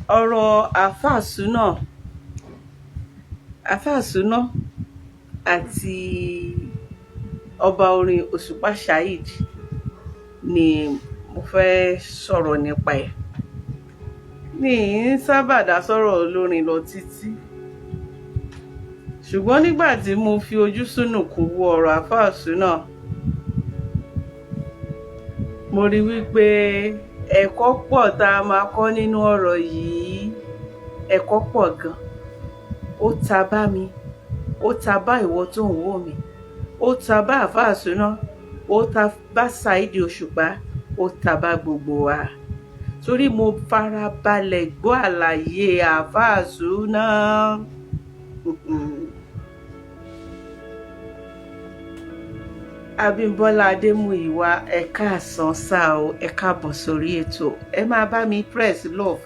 ọ̀rọ̀ àáfàá Súná àti ọba orin Òṣùpá Saheed ni mo fẹ́ sọ̀rọ̀ nípa ẹ̀. Mi ń sábà dá sọ̀rọ̀ olórin lọ títí, ṣùgbọ́n nígbà tí mo fi ojú sùnùkùn wo ọ̀rọ̀ àáfàá Súná, mo rí wípé ẹ̀kọ́ pọ̀ tá a máa kọ́ nínú ọ̀rọ̀ yìí. Ẹ̀kọ́ pọ̀ gan. Ó ta bá mi, ó ta bá ìwọ tó ń wò mí, ó ta bá àáfàá Súná, ó ta bá Saheed Òṣùpá, ó ta bá gbogbo wa. Torí mo farabalẹ̀ gbọ́ àlàyé àáfàá Súná. Abímbọ́lá Adémúyìwá, ẹ káàsán sá o, ẹ káàbọ̀ sórí ètò. Ẹ máa bá mi press love,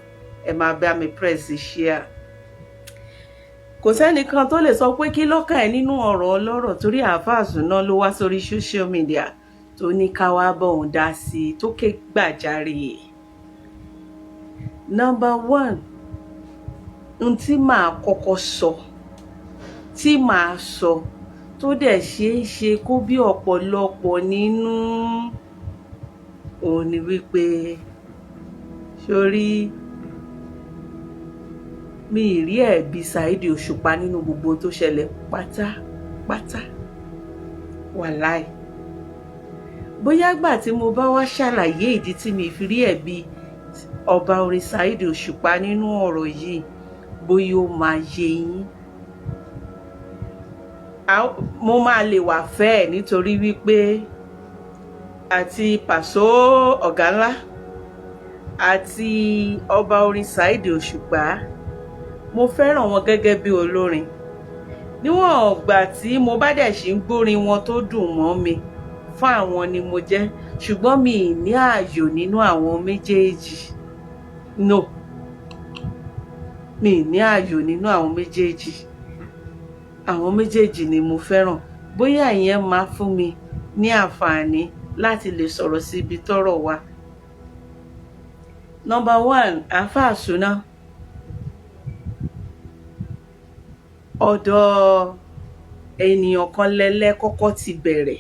ẹ máa bá mi press share. Kò sẹ́nìkan tó lè sọ pé kí lọ́kàn ẹ̀ nínú ọ̀rọ̀ ọlọ́rọ̀, torí àáfàá Súná ló wá sórí social media tó ní ká wá bọ̀ òun dá sí i, tó ké gbàjarè. Number one, n tí màá kọ́kọ́ sọ, tí màá sọ tó dẹ̀ ṣeé ṣe kó bí ọ̀pọ̀lọpọ̀ nínú, òun ni wípé sórí mi ì rí ẹ̀bi Saheed Òṣùpá nínú gbogbo tó ṣẹlẹ̀ pátápátá. Wàláì. Bóyá gbà tí mo bá wá ṣàlàyé ìdí tí mi fi rí ẹ̀bi ọba orin Saheed Òṣùpá nínú ọ̀rọ̀ yìí, bóyá ó máa yé yín. Mo máa lè wà fẹ́ ẹ̀ nítorí wípé àti Pàsó ọ̀gá ńlá àti ọba orin Saheed Òṣùpá, mo fẹ́ràn wọn gẹ́gẹ́ bí olórin. Níwọ̀n ọ̀gbà tí mo bá dẹ̀ ṣì ń gbórin wọn tó dùn mọ́ mi, fún àwọn ni mo jẹ́, ṣùgbọ́n mi ì ní ààyò nínú àwọn méjèèjì. No, mi ì ní ààyò nínú àwọn méjèèjì. Àwọn méjèèjì ni mo fẹ́ràn. Bóyá ìyẹn máa fún mi ní àǹfààní láti lè sọ̀rọ̀ sí ibi tọ́rọ̀ wà. Number one, àáfàá Súná. Ọ̀dọ̀ ènìyàn kan lẹ́lẹ́ kọ́kọ́ ti bẹ̀rẹ̀.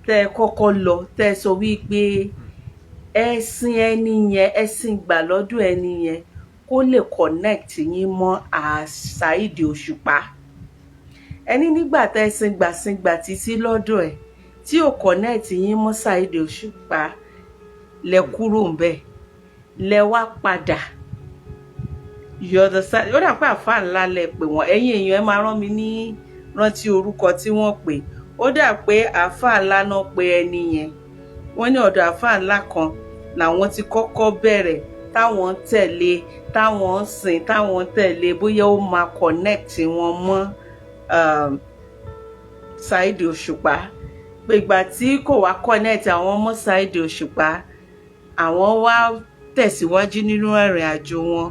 Tẹ́ ẹ kọ́kọ́ lọ, tẹ́ ẹ sọ wípé ẹ̀sìn ẹni yẹn, ẹ̀sìn gbà lọ́dọ̀ ẹni yẹn kó lè connect yín mọ́ Saheed Òṣùpá. Ẹni nígbà tẹ́ ẹ sìngbà títí lọ́dọ̀ ẹ̀ tí ò connect yín mọ́ Saheed Òṣùpá, lẹ kúrò ńbẹ̀, lẹ wá padà. Ó dà pé àfáà ńlá lẹ pè wọ́n. Ẹ̀yin èèyàn ẹ máa rán mi ní rántí orúkọ tí wọ́n pè. Ó dà pé àfáà ńlá náà pe ẹni yẹn. Wọ́n ní ọ̀dọ̀ àfáà ńlá kan làwọn ti kọ́kọ́ bẹ̀rẹ̀, táwọn ń tẹ̀lé, táwọn ń sìn, táwọn ń tẹ̀lé, bóyá ó máa connect wọn mọ́ Saheed Òṣùpá. Pé ìgbà tí kò wá connect àwọn mọ́ Saheed Òṣùpá, àwọn wá tẹ̀síwájú nínú ìrìn àjò wọn.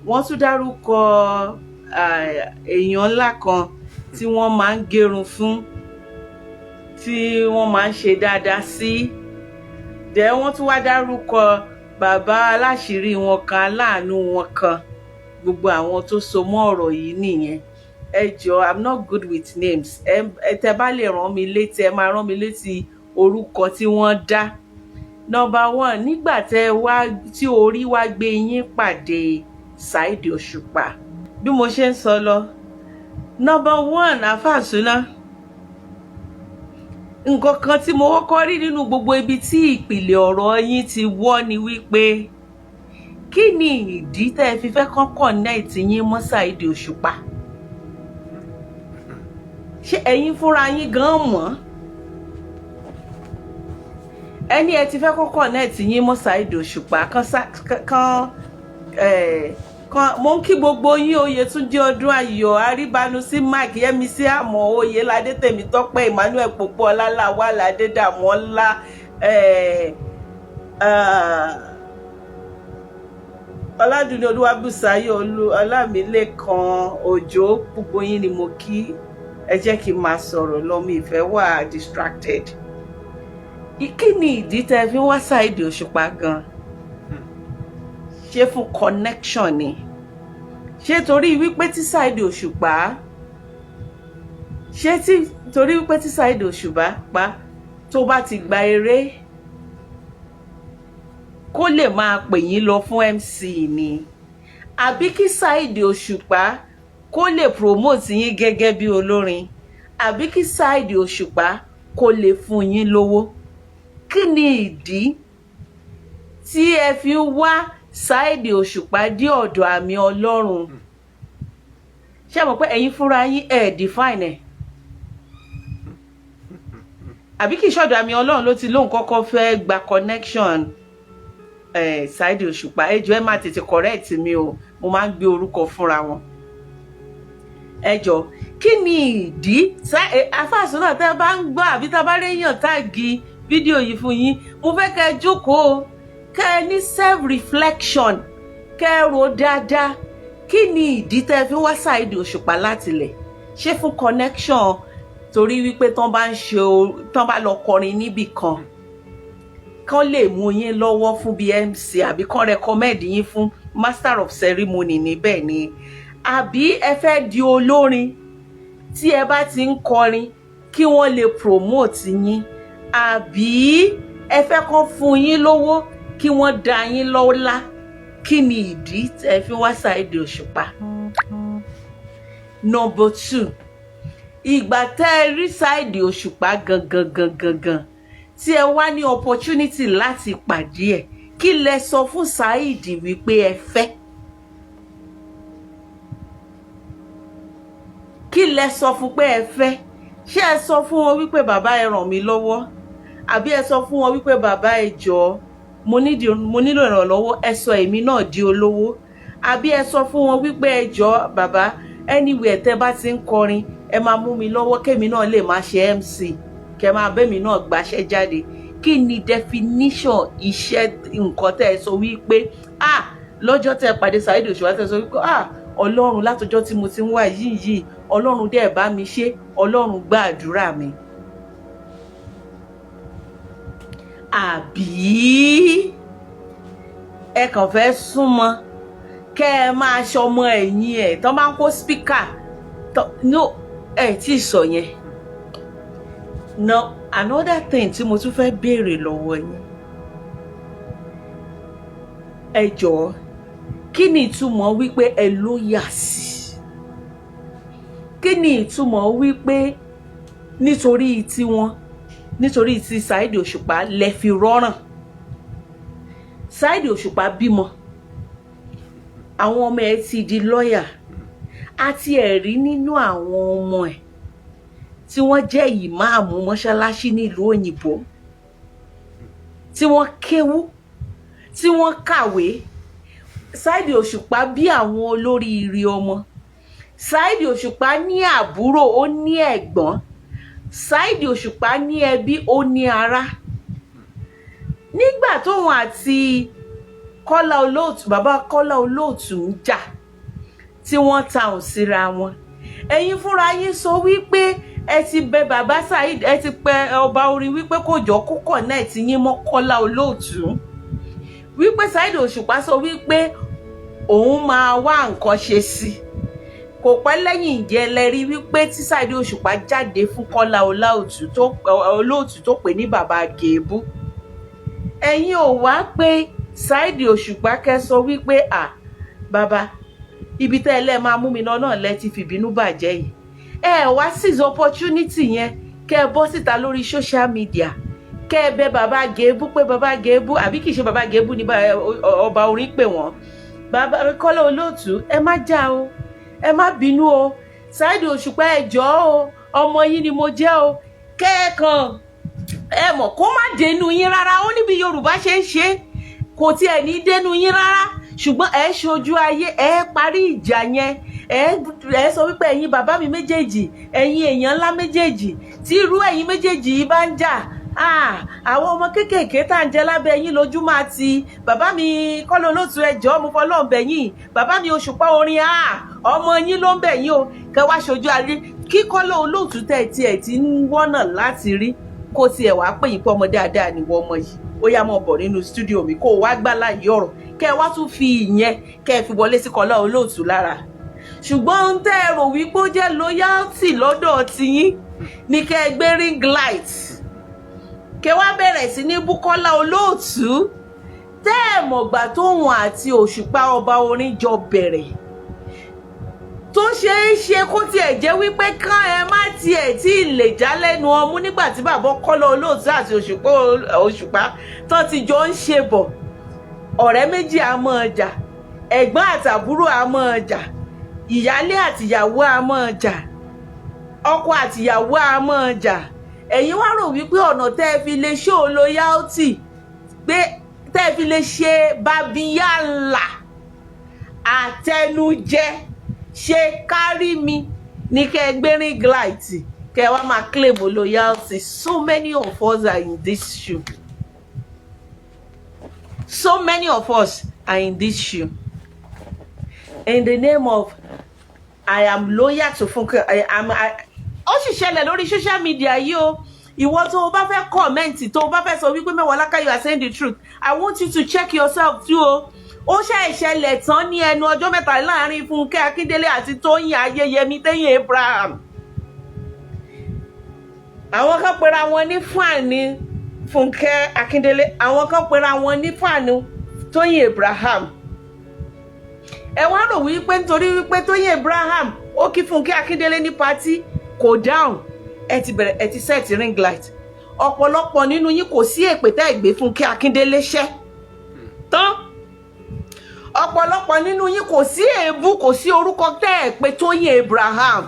Wọ́n tún dárúkọ èèyàn ńlá kan tí wọ́n máa ń gérun fún, tí wọ́n máa ń ṣe dáadáa sí. Dẹ̀ wọ́n tún wá dárúkọ bàbá aláṣírí wọn kan, aláàánú wọn kan. Gbogbo àwọn tó so mọ́ ọ̀rọ̀ yìí nìyẹn. Ẹ jọ̀ọ́, I'm not good with names. Tẹ́ bá lè rán mi létí, ẹ máa rán mi létí orúkọ tí wọ́n dá. Number one, nígbà tí orí wá gbé yín pàdé Saheed Òṣùpá, bí mo ṣe ń sọ lọ. Number one, àáfàá Súná. Nǹkan kan tí mo kọ́kọ́ rí nínú gbogbo ibi tí ìpìlẹ̀ ọ̀rọ̀ yín ti wọ́ ni wípé kí ni ìdí tẹ́ ẹ fi fẹ́ kán connect yín mọ́ Saheed Òṣùpá? Ṣé ẹ̀yin fúnra yín gan mọ̀? Ẹni ẹ ti fẹ́ kán connect yín mọ́ Saheed Òṣùpá kan mo ń kí gbogbo yín, Oyètúndé Ọdún Ayọ̀, Aríbánusí Mark, Yẹ́misí Àmọ́, Oyèládé Tèmítọ́pẹ́, Emmanuel Pópóọlá, Lawal Adédàmọ́lá, Ọládùnní Olúwabùsáyọ̀, Ọlámilékan Òjó, gbogbo yín ni mo kí. Ẹ jẹ́ kí n máa sọ̀rọ̀ lọ, mi ìfẹ́ wà distracted. Kí ni ìdí tẹ́ fi ń wá Saheed Òṣùpá gan? ṣé fún connection ni? Ṣé torí wípé tí Saheed Òṣùpá torí wípé tí Saheed Òṣùpá tó bá ti gba eré kó lè máa pè yín lọ fún MC ni? Àbí kí Saheed Òṣùpá kó lè promote yín gẹ́gẹ́ bí olórin? Àbí kí Saheed Òṣùpá kó lè fún yín lówó? Kí ni ìdí tí ẹ fi ń wá Saheed Òṣùpá dé ọ̀dọ̀ àmì Ọlọ́run? Ṣé mọ̀ pé ẹ̀yin fúnra yín define ẹ̀? Àbí kì í ṣọ̀dọ̀ àmì Ọlọ́run ló ti lóun kọ́kọ́ fẹ́ gba connection Saheed Òṣùpá? Ẹ jọ̀ọ́ ẹ má tètè correct mi o, mo máa ń gbé orúkọ fúnra wọn. Ẹ jọ̀ọ́, kí ni ìdí afáàsúná tẹ́ bá ń gbọ́ àbí tá bá réyàn táàgì fídíò yìí fún yín, mo fẹ́ kẹ́ jókòó kẹ́ ní self reflection, kẹ́ rò dáadáa. Kí ni ìdí tẹ́ fi wá Saheed Òṣùpá látilẹ̀? Ṣé fún connection? Torí wípé tán bá lọ kọrin níbì kan kán lè mú yín lọ́wọ́ fún bí MC, àbí kán recommend yín fún master of ceremony níbẹ̀ ni? Àbí ẹ fẹ́ di olórin tí ẹ bá ti ń kọrin kí wọ́n lè promote yín? Àbí ẹ fẹ́ kán fún yín lówó kí wọ́n dá yín lọ́lá? Kí ni ìdí tẹ́ fi wá Saheed Òṣùpá? Number 2, ìgbà tẹ́ rí Saheed Òṣùpá gangan tí ẹ wá ní opportunity láti pàdé ẹ̀, kí lẹ sọ fún Saheed wípé ẹ fẹ́? Kí lẹ sọ fún pé ẹ fẹ́? Ṣé ẹ sọ fún wọn wípé bàbá ẹ ràn mí lọ́wọ́? Àbí ẹ sọ fún wọn wípé bàbá ẹ jọ̀ọ́ mo nílò ìrànlọ́wọ́, ẹ sọ èmi náà di olówó? Àbí ẹ sọ fún wọn wípé ẹ jọ̀ọ́ bàbá anywhere tẹ́ bá ti ń kọrin ẹ máa mú mi lọ́wọ́ kémi náà lè máa ṣe MC, kẹ́ máa bẹ́mi náà gbaṣẹ́ jáde? Kí ni definition iṣẹ́ nǹkan tẹ́ ẹ sọ wípé lọ́jọ́ tẹ́ pàdé Saheed Òṣùpá tẹ́ sọ wípé Ọlọ́run látọjọ́ tí mo ti ń wá yìí Ọlọ́run dẹ̀ bá mi ṣe, Ọlọ́run gba àdúrà mi? Àbí ẹ kàn fẹ́ súnmọ́ kẹ́ ẹ máa ṣọmọ ẹ̀yìn ẹ̀ tán máa ń kó speaker? No, ẹ tí ì sọ yẹn. Now another thing tí mo tún fẹ́ béèrè lọ́wọ́ yín, ẹ jọ̀ọ́ kí ni ìtumọ̀ wípé ẹ lóyà sí? Kí ni ìtumọ̀ wípé nítorí tí Saheed Òṣùpá lẹ fi rọ́ràn? Saheed Òṣùpá bímọ, àwọn ọmọ ẹ̀ ti di lọ́yà, àti ẹ̀rí nínú àwọn ọmọ ẹ̀ tí wọ́n jẹ́ ìmáàmù mọ́ṣáláṣí nílùú òyìnbó, tí wọ́n kéwú, tí wọ́n kàwé. Saheed Òṣùpá bí àwọn olóríire ọmọ. Saheed Òṣùpá ní àbúrò, ó ní ẹ̀gbọ́n. Saheed Òṣùpá ní ẹbí, ó ní ará. Nígbà tóun àti bàbá Kọ́lá Olóòtú ń jà, tí wọ́n tahùn síra wọn, ẹ̀yin fúnra yín sọ wípé ẹ ti bẹ bàbá Saheed, ẹ ti pẹ ọba orin wípé kó jọ kó connect yín mọ́ Kọ́lá Olóòtú, wípé Saheed Òṣùpá sọ wípé òun máa wá nǹkan ṣe sí. Kò pẹ́ lẹ́yìn ìjẹ́ lẹ́rí wípé tí Saheed Òṣùpá jáde fún Kọ́lá Olóòtú tó pè ní bàbá Gèébú. Ẹ̀yin ò wá pé Saheed Òṣùpá kẹ́ sọ wípé bàbá ibi tẹ́ ẹ lẹ́ máa mú mi lọ náà lẹ́ ti fìbínú bàjẹ́ yìí. Ẹ wá seize opportunity yẹn kẹ́ ẹ bọ́ síta lórí social media kẹ́ ẹ bẹ bàbá Gèébú pé bàbá Gèébú, àbí kìí ṣe bàbá Gèébú ní ọba orin pè wọ́n, bàbá Kọ́lá Olóòtú ẹ má jà o, ẹ má bínú o, Saheed Òṣùpá ẹ jọ̀ọ́ o, ọmọ yín ni mo jẹ́ o. Kẹ́ẹ̀kan ẹ mọ̀ kó má dénú yín rárá, ó níbi Yorùbá ṣe ń ṣe, kò tiẹ̀ ní dénú yín rárá, ṣùgbọ́n ẹ ṣojú ayé, ẹ parí ìjà yẹn, ẹ sọ wípé ẹ̀yin bàbá mi méjèèjì, ẹ̀yin èèyàn ńlá méjèèjì, tí irú ẹ̀yin méjèèjì yìí bá ń jà, àwọn ọmọ kéékèèké tá à ń jẹ lábẹ́ yín lójú máa ti. Bàbá mi Kọ́lá Olóòtú ẹ jọ̀ọ́ mo fọlọ́run bẹ̀ yín, bàbá mi Òṣùpá orin ọmọ yín ló ń bẹ̀ yín o, kẹ́ wá ṣojú ayé kí Kọ́lá Olóòtú tẹ̀ tiẹ̀ ti ń wọ́nà láti rí kó tiẹ̀ wá pè yín pé ọmọ dáadáa nìwọ ọmọ yìí. ó yá mọ́ bọ̀ nínú studio mi kó o wá gbà láàyè ọ̀rọ̀ kẹ́ ẹ wá tún fi ìyẹn kẹ́ ẹ fi wọlé sí Kọ́lá Olóòtú lára ṣùgbọ́n ń tẹ́ ẹ rò wípé ó jẹ́ loyalty lọ́dọ̀ tiyín ní kẹ́ ẹ gbé ring light kẹ́ wá bẹ̀rẹ̀ sí ní bú Kọ́lá Olóòtú tẹ́ ẹ mọ̀gbà tóun àti Òṣùpá ọba orin jọ bẹ̀rẹ̀ tó ṣeé ṣe kó tiẹ̀ jẹ́ wípé ká ẹ má tiẹ̀ tí ì lè já lẹ́nu ọmú nígbà tí bàbá Kọ́lá Olóòtú àti Òṣùpá tó ti jọ ń ṣe bọ̀ ọ̀rẹ́ méjì á máa jà ẹ̀gbọ́n àtàbúrò á máa jà ìyálé àtìyàwó á máa jà ọkọ àtìyàwó á máa jà ẹ̀yin wá rò wípé ọ̀nà tẹ́ ẹ fi lè show loyalty pé tẹ́ ẹ fi lè ṣe babiyala àtẹnujẹ ṣe kárí mi ní kẹ́ ẹ gbé ring light kẹ́ ẹ wá máa claim loyalty. So many of us are in this shoe. So many of us are in this shoe. In the name of I am loyal to Funke. Ó sì ṣẹlẹ̀ lórí social media yìí o. Ìwọ tó o bá fẹ́ comment tó o bá fẹ́ sọ wípé Mewolaka, you are saying the truth. I want you to check yourself too o. Ó ṣẹlẹ̀ tán ní ẹnu ọjọ́ mẹ́ta láàrin Funke Akíndélé àti Tóyìn Ayéyẹmí Tóyìn Abraham. Àwọn kan pera wọn ní fáàní Funke Akíndélé, àwọn kan pera wọn ní fáàní Tóyìn Abraham. Ẹ wá rò wípé nítorí wípé Tóyìn Abraham ó kí Funke Akíndélé ní party kò dáhùn ẹ ti set ring light. Ọ̀pọ̀lọpọ̀ nínú yín kò sí èpè tẹ́ ìgbé Funke Akíndélé ṣẹ́ tán. Ọ̀pọ̀lọpọ̀ nínú yín kò sí èébú kò sí orúkọ tẹ́ ẹ̀ pé Tóyìn Abraham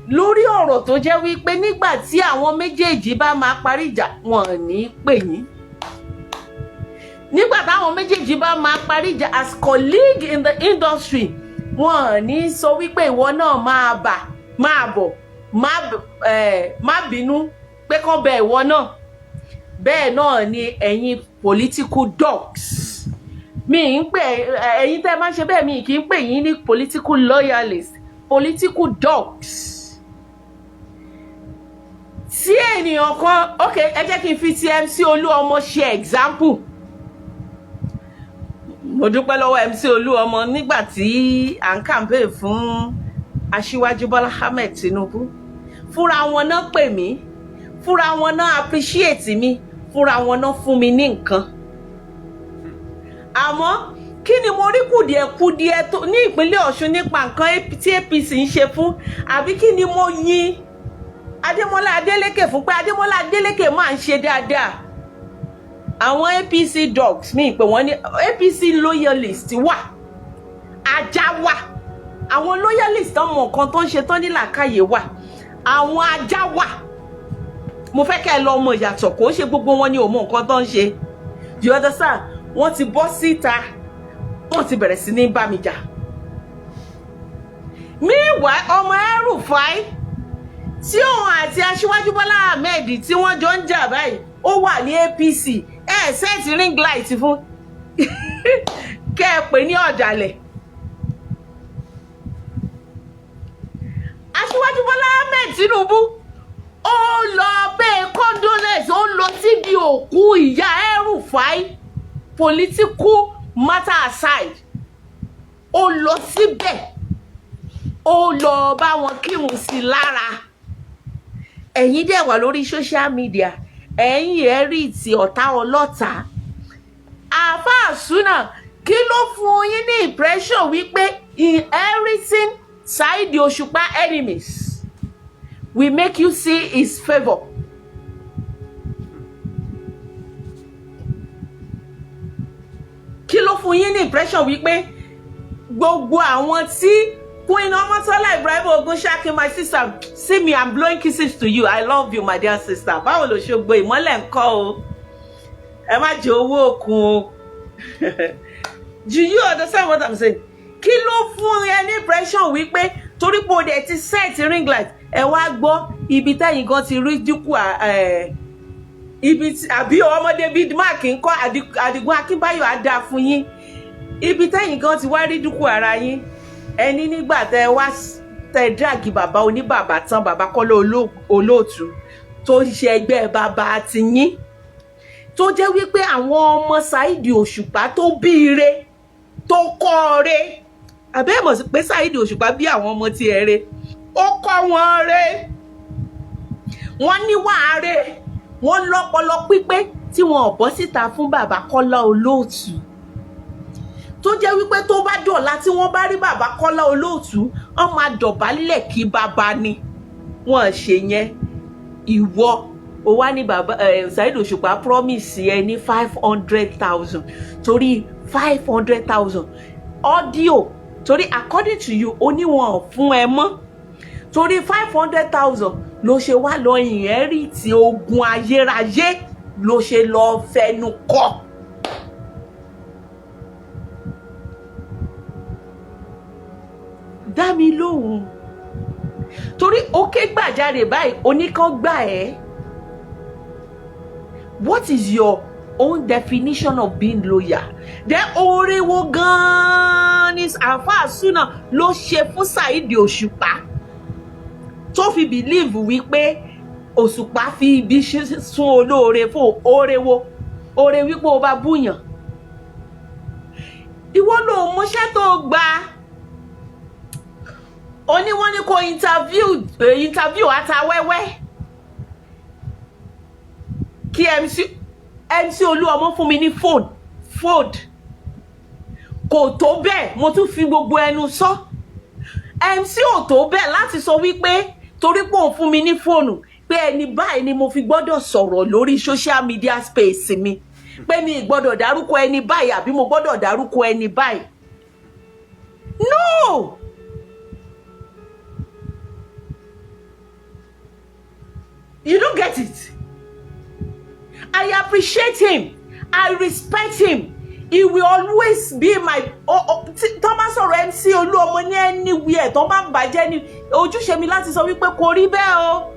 lórí ọ̀rọ̀ tó jẹ́ wípé nígbà tí àwọn méjèèjì bá máa parí ìjà wọn ò ní pè yín. Nígbà táwọn méjèèjì bá máa parí ìjà as colleague in the industry wọn ò ní sọ wípé ìwọ náà máa bọ̀ má bínú pé kán bẹ ìwọ náà. Bẹ́ẹ̀ náà ni ẹ̀yin political dogs. Mi ń pè ẹ̀yin tẹ́ máa ń ṣe bẹ́ẹ̀ mi kì í pè yín ní political loyalists, political dogs. Tí ènìyàn kan ẹ jẹ́ kí n fi ti MC Olúọmọ ṣe example. Mo dúpẹ́ lọ́wọ́ MC Olúọmọ nígbà tí à ń campaign fún Aṣíwájú Bọ́lá Ahmed Tinubu. Fúnra wọn náà pè mí, fúnra wọn náà appreciate mi, fúnra wọn náà fún mi ní nǹkan. Àmọ́ kí ni mo rí kùdìẹ̀kudiẹ tó ní ìpínlẹ̀ Ọ̀ṣun nípa nǹkan tí APC ń ṣe fún àbí kí ni mo yìn Adémọ́lá Adélékè fún pé Adémọ́lá Adélékè máa ń ṣe dáadáa. Àwọn APC dogs mi pé wọ́n ní APC loyalist wà, ajá wà. Àwọn loyalist tán mọ nǹkan tó ń ṣe tán ní làákàyè wà, àwọn ajá wà. Mo fẹ́ kẹ́ ẹ lọ mọ ìyàtọ̀ kò ṣe gbogbo wọn ni ò mọ nǹkan tó ń ṣe. You understand? Wọ́n ti bọ́ síta wọ́n ti bẹ̀rẹ̀ sí ní bá mi jà. Meanwhile ọmọ El-Rufai tí òun àti Aṣíwájú Bọ́lá Ahmed tí wọ́n jọ ń jà báyìí ó wà ní APC set ring light fún kẹ́ ẹ pè ní ọ̀dàlẹ̀. Aṣíwájú Bọ́lá Ahmed Tinubu ó lọ bẹ́ẹ̀ condolence ó lọ síbi òkú ìyá El-Rufai, political matter aside ó lọ síbẹ̀ ó lọ bá wọn kírun sí lára. Ẹ̀yin dẹ̀ wà lórí social media ẹ̀yin ẹ̀rí ti ọ̀tá ọlọ́ta. Àfáà Súnà kí ló fún yín ní impression wípé inheriting Saheed Òṣùpá enemies will make you see his favour? Kí ló fún yín ní impression wípé gbogbo àwọn tí Queen Omotola Ibrahim Ogunṣaki, my sister, see me, I'm blowing kisses to you. I love you, my dear sister. Báwo ló ṣe gbé ìmọ́lẹ̀ ńkọ́ o? Ẹ má jẹ owó òkun o. Do you understand what I'm saying? Kí ló fún ẹ ní impression wípé torí pé o dẹ̀ ti set ring light ẹ wá gbọ́ ibi tẹ́yìn gan ti rí dínkù ibi àbí ọmọ David Mark ńkọ́ Àdìgún Akínbáyọ̀ á dáa fún yín. Ibi tẹ́yìn gan ti wá rí dínkù ara yín. Ẹni nígbà tẹ wá tẹ drag bàbá oníbàbá tán bàbá Kọ́lá Olóòtú tó ṣe ẹgbẹ́ bàbá ti yín tó jẹ́ wípé àwọn ọmọ Saheed Òṣùpá tó bíire tó kọ́ re, àbẹ́ mọ̀ sí pé Saheed Òṣùpá bí àwọn ọmọ tiẹ̀ re, ó kọ́ wọn re, wọ́n níwà re, wọ́n lọ́pọlọ pípé tí wọn ò bọ́ síta fún bàbá Kọ́lá Olóòtú, tó jẹ́ wípé tó bá dọ̀la tí wọ́n bá rí bàbá Kọ́lá Olóòtú wọ́n máa dọ̀bálẹ̀ kí bàbá ni. Wọ́n ṣe yẹn, ìwọ ó wá ní bàbá Saheed Òṣùpá promise ẹ ní 500,000 torí 500,000 audio, torí according to you ó ní wọn ò fún ẹ mọ́, torí 500,000 ló ṣe wá lọ inherit ogun ayérayé, ló ṣe lọ fẹnu kọ. Dá mi lóhùn, torí òkè gbàjáre báyìí oníkan gbà ẹ́. What is your own definition of being loyal? Then oore wo gan-an ni Alfa Suna ló ṣe fún Saheed Òṣùpá tó fi believe wípé Òṣùpá fi ibi sún olóore fún oore wo? Oore wípé o bá búyàn. Ìwọ ló mọṣẹ́ tó gbà. Oni wọ́n ní kó interview Atawẹ́wẹ́ kí MC Olúọmọ fún mi ní phone kò tó bẹ́ẹ̀, mo tún fi gbogbo ẹnu sọ. MC ò tó bẹ́ẹ̀ láti sọ wípé torí pé òun fún mi ní fóònù pé ẹni báyìí ni mo fi gbọ́dọ̀ sọ̀rọ̀ lórí social media space mi, pé mi gbọ́dọ̀ dárúkọ ẹni báyìí àbí mo gbọ́dọ̀ dárúkọ ẹni báyìí. No! You don't get it. I appreciate him. I respect him. He will always be my Thomas or MC Olúọmọ ní anywhere tó bá bàjẹ́ ni ojúṣe mi láti sọ wípé kò rí bẹ́ẹ̀ o.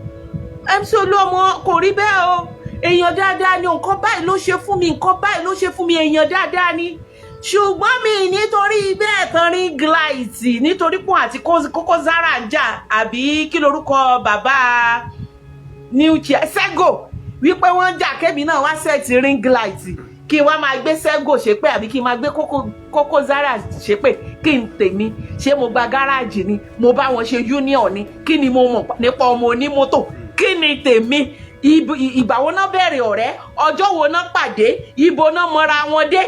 MC Olúọmọ kò rí bẹ́ẹ̀ o. Èèyàn dáadáa ni, nǹkan báyìí ló ṣe fún mi, nǹkan báyìí ló ṣe fún mi, èèyàn dáadáa ni. Ṣùgbọ́n mi nítorí bẹ́ẹ̀ tán rí glite nítorí pọ́n àti Koko Zaria ń jà àbí kí lorúkọ bàbá New Chair Sego wípé wọ́n jà kébì náà wá set ring light kí wọ́n máa gbé Sego ṣépè àbí kí máa gbé Koko Zaria ṣépè kí n tèmi ṣé mo gba gáràjì ni mo bá wọn ṣe union ni kí ni mo mọ̀ nípa ọmọ onímọ́tò kí ni tèmi ìgbà wo náà bẹ̀rẹ̀ ọ̀rẹ́ ọjọ́ wo náà pàdé ibo náà mọ́ra wọn dé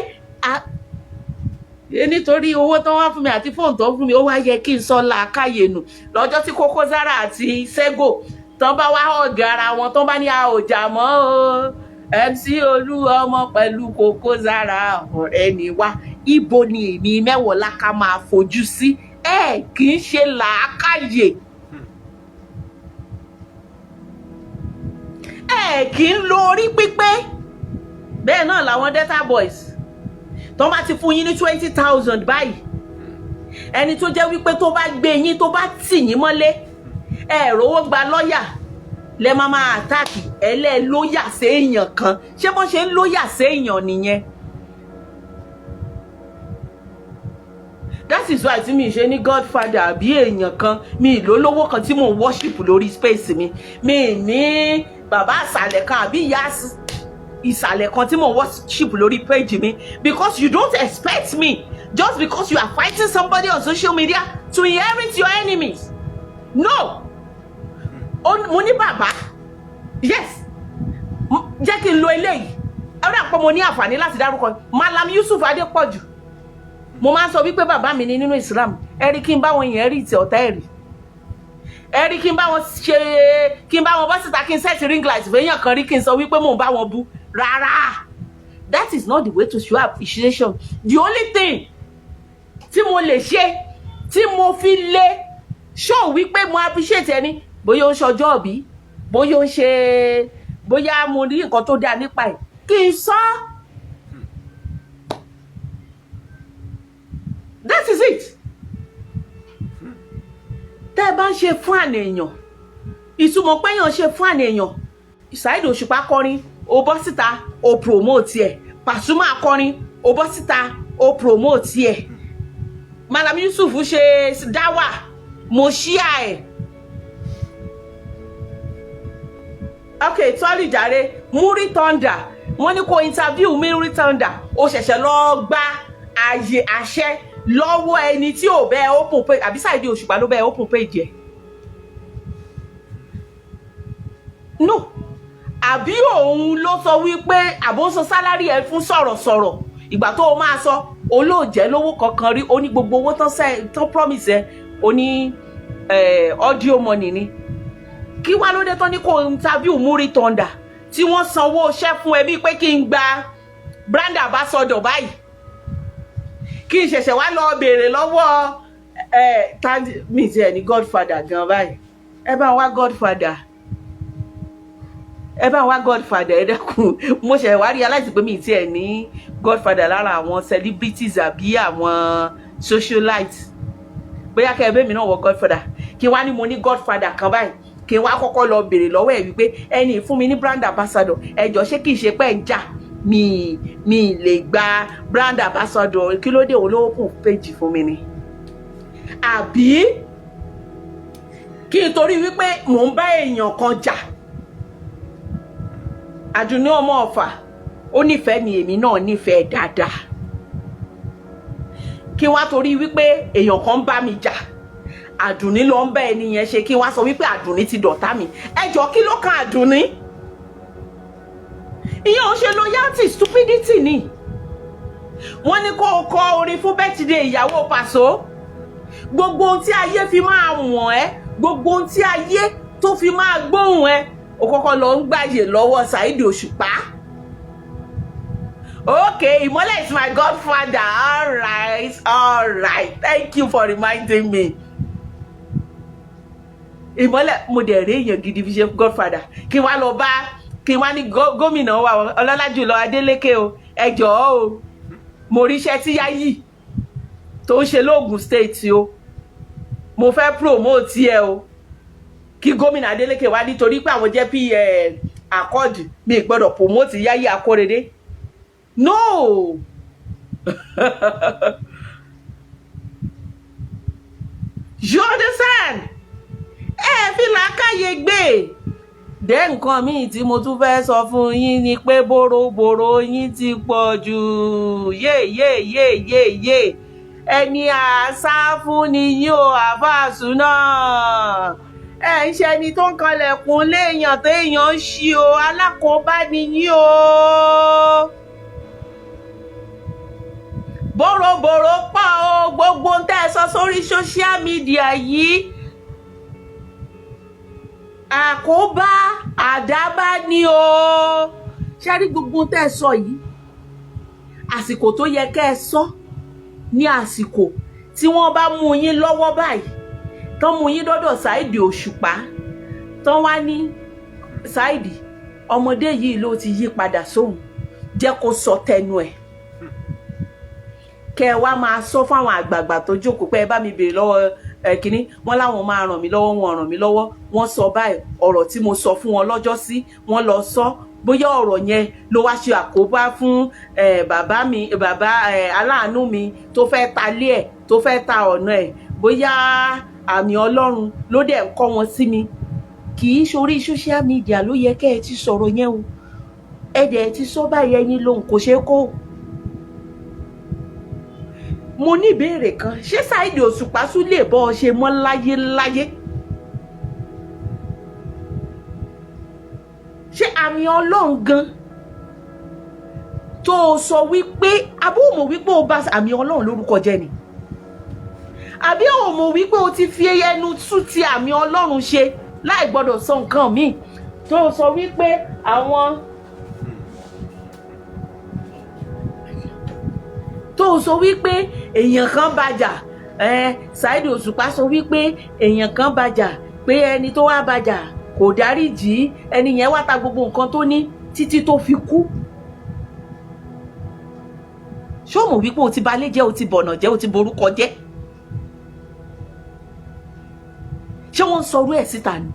nítorí owó tán wá fún mi àti fóònù tó fún mi ó wá yẹ kí n sọ làákàyè nù lọ́jọ́ tí Koko Zaria àti Sego tán bá wá ọ̀gá ara wọn tán bá ní a ò jà mọ́ o MC Olúọmọ pẹ̀lú Koko Zaria ọ̀rẹ́ ni wá, ibo ni èmi Mẹ́wọ̀ọ́lá ká máa fojú sí kì í ṣe làákàyè kì í lo orí pípé. Bẹ́ẹ̀ náà làwọn Delta Boys tán bá ti fún yín ní 20,000 báyìí ẹni tó jẹ́ wípé tó bá gbé yín tó bá tì yín mọ́lé rówó gba lọ́yà lẹ máa àtàkì lóyà sí èèyàn kan, ṣé bọ́n ṣe ń lóyà sí èèyàn nìyẹn. That is why tí mi ṣe ní godfather àbí èèyàn kan, mi lólówó kan tí mò ń worship lórí space mi ní bàbá ìsàlẹ̀ kan àbí ìyá ìsàlẹ̀ kan tí mò ń worship lórí page mi, because you don't expect me just because you are fighting somebody on social media to inherit your enemies. No! Mo ní bàbá, yes, jẹ́ kí n lo eléyìí ẹ̀rọ àpọ̀ mo ní àǹfààní láti dárúkọ Malam Yusuf Adépọ̀jù. Mo máa ń sọ wípé bàbá mi ni nínú Islam, ẹ̀rí kí n bá wọn yẹn rí ìtì ọ̀tá ẹ̀rí, ẹ̀rí kí n bá wọn bọ́ síta kí n set ring light fẹ́yàn kan rí kí n sọ wípé mò ń bá wọn bú rárá. That is not the way to show appreciation. The only thing tí mo lè ṣe tí mo fi lè show wípé mo appreciate ẹni bóyá ó ń ṣọjọ́ òbí bóyá ó ń ṣe bóyá mo rí nǹkan tó dáa nípa ẹ̀ kí n sọ. That is it. Tẹ́ ẹ bá ń ṣe fún àníyàn ìtumọ̀ pé èèyàn ṣe fún àníyàn. Saheed Òṣùpá kọrin ó bọ́ síta ó promote ẹ̀, Pasuma kọrin ó bọ́ síta ó promote ẹ̀, Malam Yusuf ṣe dáwà mo ṣíà ẹ̀. Okay, sorry jàre, Muri Thunder wọ́n ní kó interview Mary Thunder ó ṣẹ̀ṣẹ̀ lọ gba àyè àṣẹ lọ́wọ́ ẹni tí ò bẹ́ẹ̀ open page àbí Saheed Òṣùpá ló bẹ́ẹ̀ open page ẹ̀. No, àbí òun ló sọ wípé àbóso sálárì ẹ fún sọ̀rọ̀sọ̀rọ̀ ìgbà tó o máa sọ olóòjẹ́ lówó kankan rí ó ní gbogbo owó tán promise ẹ ó ní audio money ni. Kí wá ló dé tán ní kó interview Mary Thunder tí wọ́n sanwó iṣẹ́ fún ẹ bíi pé kí n gba brand ambassador báyìí kí n ṣẹ̀ṣẹ̀ wá lọ béèrè lọ́wọ́ mi ti ẹ̀ ní godfather gan báyìí ẹ bá wá godfather ẹ dẹ́kun mo ṣẹ̀ wá realize pé mi ti ẹ̀ ní godfather lára àwọn celebrities àbí àwọn socialites bóyá kẹ́ ẹ bẹ́ẹ̀ mi náà wọ godfather kí wá ní mo ní godfather kan báyìí kí n wá kọ́kọ́ lọ béèrè lọ́wọ́ ẹ̀ wípé ẹni fún mi ní brand ambassador ẹjọ́ ṣé kìí ṣe pé ń jà mi lè gba brand ambassador kí ló dé olówó kún péjì fún mi ni. Àbí kí n torí wípé mò ń bá èèyàn kan jà Àdùnní ọmọ Ọ̀fà ó nífẹ̀ẹ́ mi èmi náà nífẹ̀ẹ́ dáadáa kí wá torí wípé èèyàn kan bá mi jà Àdùnní ló ń bá ẹni yẹn ṣe kí wá sọ wípé Àdùnní ti dọ̀tá mi ẹjọ́ kí ló kan Àdùnní ìyẹn ò ṣe loyalty stupidity ni. Wọ́n ní kó o kọ orin fún birthday ìyàwó Paso gbogbo ohun tí ayé fi máa wọ̀n ẹ́ gbogbo ohun tí ayé tó fi máa gbóhùn ẹ́ o kọ́kọ́ lọ ń gbàyè lọ́wọ́ Saheed Òṣùpá. Okay, Ìmọ́lẹ̀ is my godfather. All right. Thank you for reminding me. Ìmọ́lẹ̀ mo dẹ̀ rí èèyàn gidi fi ṣe godfather kí wá lọ bá kí wá ní gómìnà wa ọlọ́lá jùlọ Adeleke o ẹ jọ̀ọ́ o mo ríṣẹ́ tí Yayi tó ń ṣe lóògùn state o mo fẹ́ promote ẹ o kí gómìnà Adeleke wá nítorí pé àwọn jẹ́ bí accord mi gbọ́dọ̀ promote Yayi Akórèdé. No. You understand? Fi làákàyè gbé. Dẹ́ nǹkan míì tí mo tún fẹ́ sọ fún yín ni pé bòròbòrò yín ti pọ̀ jù. Yé. Ẹni àṣà fún ni yín o àfàsù náà. Ẹ ń ṣe ẹni tó ń kanlẹ̀kùn léèyàn téèyàn ń ṣí o alákòóbá ni yín o. Bòròbòrò pọ̀ o gbogbo ń tẹ́ ẹ sọ sórí social media yìí àkóbá àdábá ni o. Ṣé rí gbogbo ń tẹ́ ẹ sọ yìí àsìkò tó yẹ kẹ́ ẹ sọ ní àsìkò tí wọ́n bá mú yín lọ́wọ́ báyìí tán mú yín dọ́dọ̀ Saheed Òṣùpá tán wá ní Saheed ọmọdé yìí ló ti yí padà sóhun jẹ́ kó sọ tẹnu ẹ̀ kẹ́ ẹ wá máa sọ fáwọn àgbààgbà tó jókòó pé ẹ bá mi béèrè lọ́wọ́ kínní wọ́n láwọn máa ràn mí lọ́wọ́ wọn ràn mí lọ́wọ́ wọ́n sọ báyìí ọ̀rọ̀ tí mo sọ fún wọn lọ́jọ́ sí wọ́n lọ sọ bóyá ọ̀rọ̀ yẹn ló wá ṣe àkóbá fún bàbá aláàánú mi tó fẹ́ ta lé ẹ̀ tó fẹ́ ta ọ̀nà ẹ̀ bóyá àmì Ọlọ́run ló dẹ̀ ń kọ́ wọn sí mi kì í ṣorí social media ló yẹ kẹ́ ẹ ti sọ̀rọ̀ yẹn o ẹ dẹ̀ ti sọ báyìí ẹyin lòun kò ṣeé kó. Mo ní ìbéèrè kan ṣé Saheed Òṣùpá tún lè bọ́ ọ ṣe mọ́ láyé ṣé àmì Ọlọ́run gan tó o sọ wípé abóhùnmọ̀ wípé o bá àmì Ọlọ́run lórúkọ jẹ́ ni àbí o mọ̀ wípé o ti fi ẹnu tú ti àmì Ọlọ́run ṣe láì gbọ́dọ̀ sọ nǹkan míì tó o sọ wípé àwọn tó o sọ wípé èèyàn kan bàjà Saheed Òṣùpá sọ wípé èèyàn kan bàjà pé ẹni tó wá bàjà kò dáríjì ẹni yẹn wá ta gbogbo nǹkan tó ní títí tó fi kú. Ṣé o mọ̀ wípé o ti balẹ̀ jẹ́ o ti bọ̀nà jẹ́ o ti borúkọ jẹ́? Ṣé wọ́n ń sọrú ẹ̀ síta ni?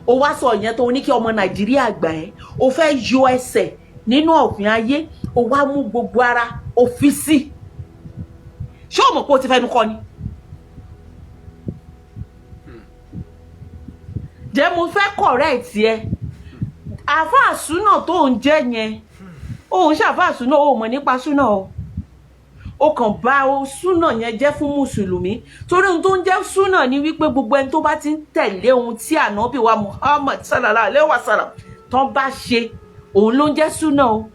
O wá sọ ìyẹn tó ní kí ọmọ Nàìjíríà gbà ẹ́ o fẹ́ yọ ẹsẹ̀ nínú ọ̀fìn ayé o wá mú gbogbo ara o fi sí. Ṣé o mọ̀ pé o ti fẹ́nu kọ́ ni? Jẹ́ mo fẹ́ correct ẹ àfáàsù náà tó ń jẹ́ yẹn òun ṣàfáà súnà ó mọ̀ nípa súnà o kàn bá o súnà yẹn jẹ́ fún mùsùlùmí torí ohun tó ń jẹ́ súnà ni wípé gbogbo ẹni tó bá ti ń tẹ̀lé ohun tí ànábì wa Muhammad sallallahu alaihi wasallam tán bá ṣe òun ló ń jẹ́ súnà o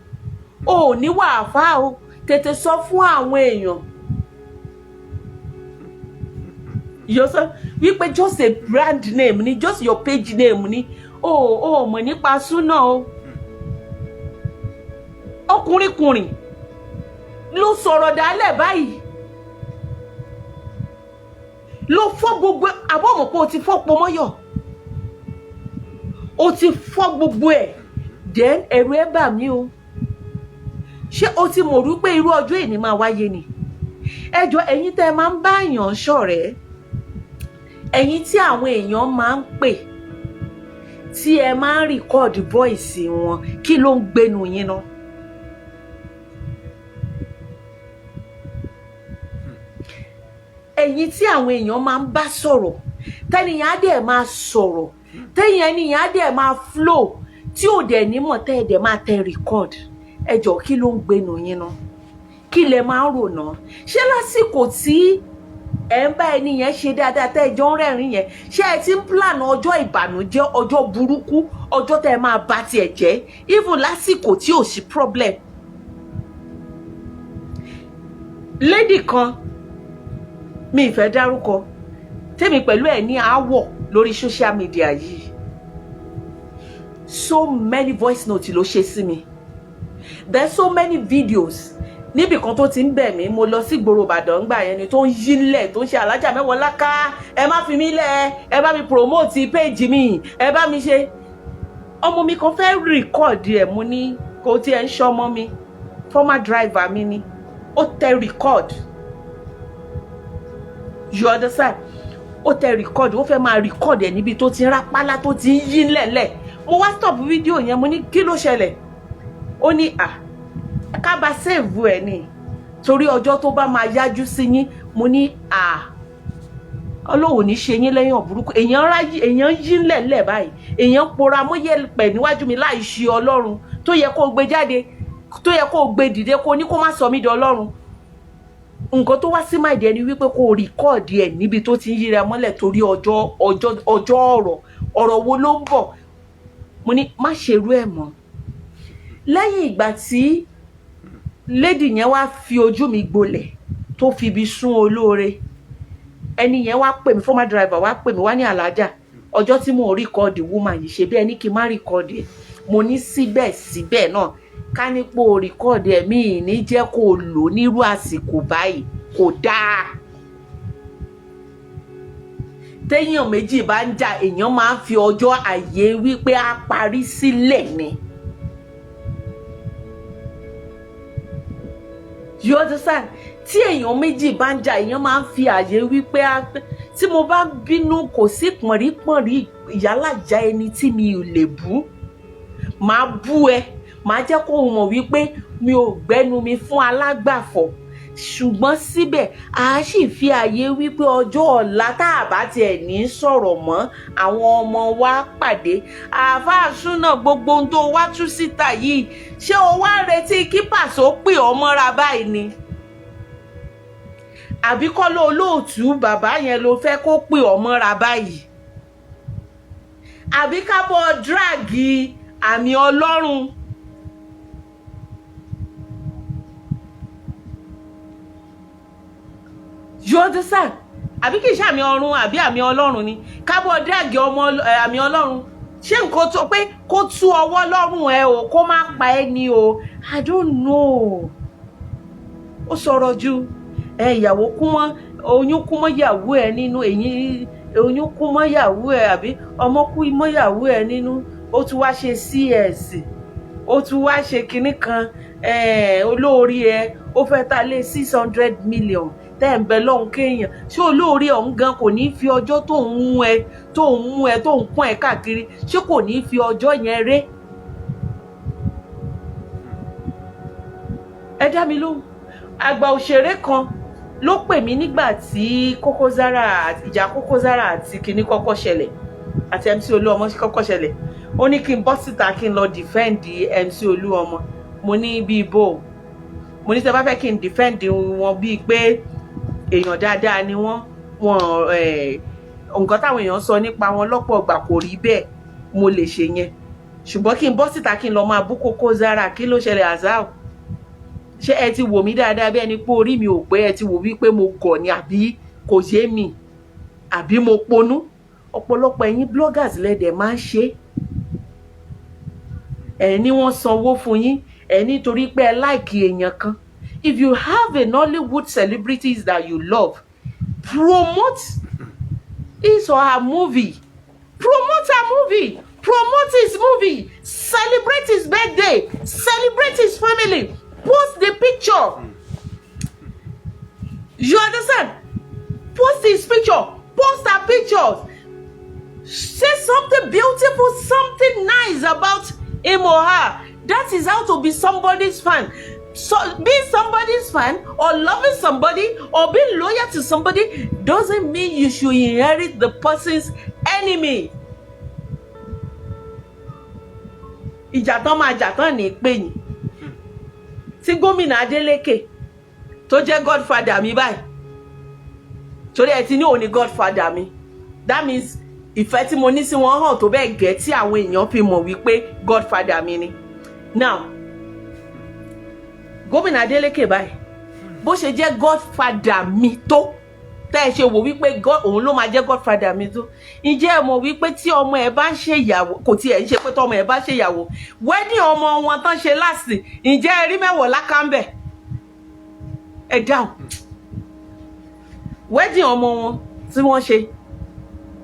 ò ní wà àfáà o tètè sọ fún àwọn èèyàn yóò sọ wípé just a brand name ni just your page name ni o mọ̀ nípa súnà o ọkùnrinkùnrin ló sọ̀rọ̀ dálẹ̀ báyìí ló fọ́ gbogbo àbọ̀mọ̀ pé o ti fọ́ pomọ́yọ̀ o ti fọ́ gbogbo ẹ̀ then ẹ̀rù ẹ̀ bà mí o ṣé o ti mọ̀ rú pé irú ọjọ́ ìní máa wáyé ni ẹjọ́ ẹ̀yin tẹ́ ẹ máa ń bá èèyàn ṣọ̀rẹ́ ẹ̀yin tí àwọn èèyàn máa ń pè tí ẹ máa ń rìkọ́ọ̀dù voice wọn kí ló ń gbénu yín náà. ẹ̀yin tí àwọn èèyàn máa ń bá sọ̀rọ̀ tẹ́nìyàn á dẹ̀ máa sọ̀rọ̀ tẹ́nìyàn á dẹ̀ máa flow tí ò dẹ̀ nímọ̀ tẹ́ ẹ̀ dẹ̀ máa tẹ record ẹjọ́ kí ló ń gbénu yín náà kí lẹ máa ń rò náà ṣé lásìkò tí ẹ ń bá ẹni yẹn ṣe dáadáa tẹ́ ẹ jọ ń rẹ́rìn yẹn ṣé ẹ ti ń plan ọjọ́ ìbànújẹ́ ọjọ́ burúkú ọjọ́ tẹ́ ẹ máa bá tiẹ̀ jẹ́ even lásìkò tí ò sí problem. lady kan mi ìfẹ́ dárúkọ tèmi pẹ̀lú ẹ̀ ní àwọ̀ lórí social media yìí so many voice notes ló ṣe sí mi there so many videos níbì kan tó ti ń bẹ̀ mí mo lọ sí ìgboro Ìbàdàn gbà yẹn ni tó ń yí nílẹ̀ tó ń ṣe alájà mẹ́wọ̀ọ́ láká ẹ má fi mí lẹ̀ ẹ bá mi promote page mi ẹ bá mi ṣe ọmọ mi kan fẹ́ record ẹ̀ mo ní kò tí ẹ ń ṣọmọ mi former driver mi ni ó tẹ record you understand ó tẹ record ó fẹ́ máa record ẹ̀ níbi tó ti ń rápálá tó ti ń yí nílẹ̀ mo wá stop fídíò yẹn mo ní kí ló ṣẹlẹ̀ ó ní ká bá save ẹ̀ ni torí ọjọ́ tó bá máa yájú sí yín mo ní Ọlọ́hun ní ṣe yín lẹ́yìn ọ̀bùrúkú èèyàn yí ńlẹ̀ńlẹ̀ báyìí èèyàn pora mọ́yẹ́ pẹ̀ níwájú mi láì ṣe Ọlọ́run tó yẹ kó gbé jáde tó yẹ kó gbé dìde kó ní kó má sọ mí di Ọlọ́run nǹkan tó wá sí máa dẹ ni wípé kó rìkọ́ọ̀dì ẹ̀ níbi tó ti ń yíra mọ́lẹ̀ torí ọjọ́ ọ̀rọ̀ wo ló ń bọ̀ mo ní má ṣerú ẹ̀ mọ́ lẹ́yìn ìgbà tí lady yẹn wá fi ojú mi gbolẹ̀ tó fi ibi sún olóore ẹni yẹn wá pè mí former driver wá pè mí wá ní alájà ọjọ́ tí mo rìkọ́ọ̀dì woman yìí ṣe bí ẹni kí n má rìkọ́ọ̀dì ẹ̀ mo ní síbẹ̀síbẹ̀ náà ká nípò rìkọ́ọ̀dì ẹ̀ mí ní jẹ́ kó lò nírú àsìkò báyìí kò dáa téèyàn méjì bá ń jà èèyàn máa ń fi ọjọ́ àyè wípé á parí sílẹ̀ ni. You understand? Tí èèyàn méjì bá ń jà èèyàn máa ń fi àyè wípé tí mo bá bínú kò sí pọ̀nrípọ̀nrí ìyálàjà ẹni tí mi ò lè bú máa bú ẹ máa jẹ́ kó mọ̀ wípé mi ò gbẹ́nu mi fún alágbàfọ̀ ṣùgbọ́n síbẹ̀ a sì fi àyè wípé ọjọ́ ọ̀la tá a bá tiẹ̀ ní sọ̀rọ̀ mọ́ àwọn ọmọ wa pàdé àáfàá súnà gbogbo ohun tó wá tú síta yìí ṣé o wá retí kí Pàsó pè ọ́ mọ́ra báyìí ni àbí kọ́ ló olóòtú bàbá yẹn ló fẹ́ kó pè ọ́ mọ́ra báyìí àbí ká bọ́ dráàgì àmì Ọlọ́run. You understand? Àbí kì í ṣe àmì ọ̀run àbí àmì Ọlọ́run ni kábọ̀ dráàgì ọmọ àmì Ọlọ́run ṣé nǹkan tó pé kó tú ọwọ́ lọ́rùn ẹ o kó má pa ẹ́ ni o I don't know. Ó sọ̀rọ̀ ju ìyàwó kú mọ́ oyún kú mọ́ ìyàwó ẹ nínú èyí oyún kú mọ́ ìyàwó ẹ àbí ọmọ kú mọ́ ìyàwó ẹ nínú ó tún wá ṣe CS ó tún wá ṣe kinní kan olórí ẹ ó fẹ́ ta lé 600 million tẹ́ ń bẹ lọ́hùn kéèyàn ṣé olóore ọ̀hún gan kò ní fi ọjọ́ tó ń mú ẹ tó ń pọ́n ẹ káàkiri ṣé kò ní fi ọjọ́ yẹn ré. ẹ dá mi lóhùn àgbà òṣèré kan ló pè mí nígbà tí ìjà Koko Zaria àti kinní kọ́kọ́ ṣẹlẹ̀ àti MC Olúọmọ kọ́kọ́ ṣẹlẹ̀ ó ní kí n bọ́ síta kí n lọ defend MC Olúọmọ mo ní bí ibo mo ní tẹ́ bá fẹ́ kí n defend wọn bíi pé èèyàn dáadáa ni wọ́n nǹkan táwọn èèyàn sọ nípa wọn lọ́pọ̀ ìgbà kò rí bẹ́ẹ̀ mo lè ṣe yẹn ṣùgbọ́n kí n bọ́ síta kí n lọ máa bú Koko Zaria kí ló ṣẹlẹ̀ Azal ṣé ẹ ti wò mí dáadáa bí ẹni pé orí mi ò pé ẹ ti wò wí pé mo gọ̀ ni àbí kò yé mi àbí mo ponú ọ̀pọ̀lọpọ̀ ẹ̀yin bloggers lẹ́dẹ̀ máa ń ṣe ẹ̀ ní wọ́n sanwó fún yín ẹ̀ nítorí pé ẹ láìkì èèyàn kan. If you have a Nollywood celebrities that you love, promote his or her movie. Promote her movie. Promote his movie. Celebrate his birthday. Celebrate his family. Post the picture. You understand? Post his picture. Post her pictures. Say something beautiful, something nice about him or her. That is how to be somebody's fan. So being somebody's fan or loving somebody or being loyal to somebody doesn't mean you should inherit the person's enemy. Ìjà tán máa jà tán ní pé yín. Tí gómìnà Adeleke tó jẹ́ godfather mi báyìí. Torí ẹ ti ní òun ni godfather mi. That means ìfẹ́ tí mo ní sí wọn hàn tó bẹ́ẹ̀ gẹ́ tí àwọn èèyàn fi mọ̀ wípé godfather mi ni. Now, gómìnà Adeleke báyìí bó ṣe jẹ́ godfather mi tó tẹ́ ẹ ṣe wò wípé òun ló máa jẹ́ godfather mi tó ǹjẹ́ ẹ mọ̀ wípé tí ọmọ ẹ bá ń ṣe ìyàwó kò tiẹ̀ ń ṣe pé tọmọ ẹ bá ṣe ìyàwó wedding ọmọ wọn tán ṣe láàsì ǹjẹ́ ẹ rí mẹ́wọ̀ lákàmbẹ̀ ẹ dáhùn wedding ọmọ wọn tí wọ́n ṣe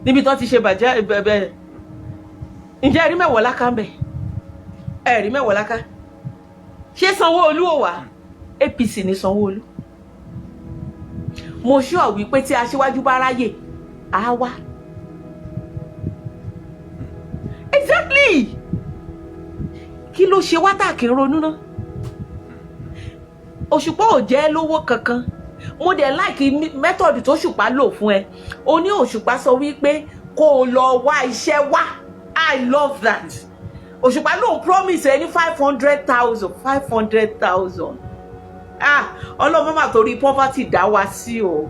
níbi tán ti ṣe bàjẹ́ bẹ̀bẹ̀ ǹjẹ́ ẹ rí mẹ́wọ̀ lákàmbẹ̀ ẹ rí mẹ́wọ̀ lákà ṣé Sanwó-Olú ò wá APC ní Sanwó-Olú mo sure wípé tí aṣíwájú bá ráyè á wá exactly kí ló ṣe wá tá kí n ronú ná Òṣùpá ò jẹ́ lówó kankan mo dẹ̀ like method tó Òṣùpá lò fún ẹ o ní Òṣùpá sọ wípé kó o lọ wá iṣẹ́ wá I love that Òṣùpá lòun promise ẹ ní 500,000 ọlọ́mọ mà torí poverty dá wa sí o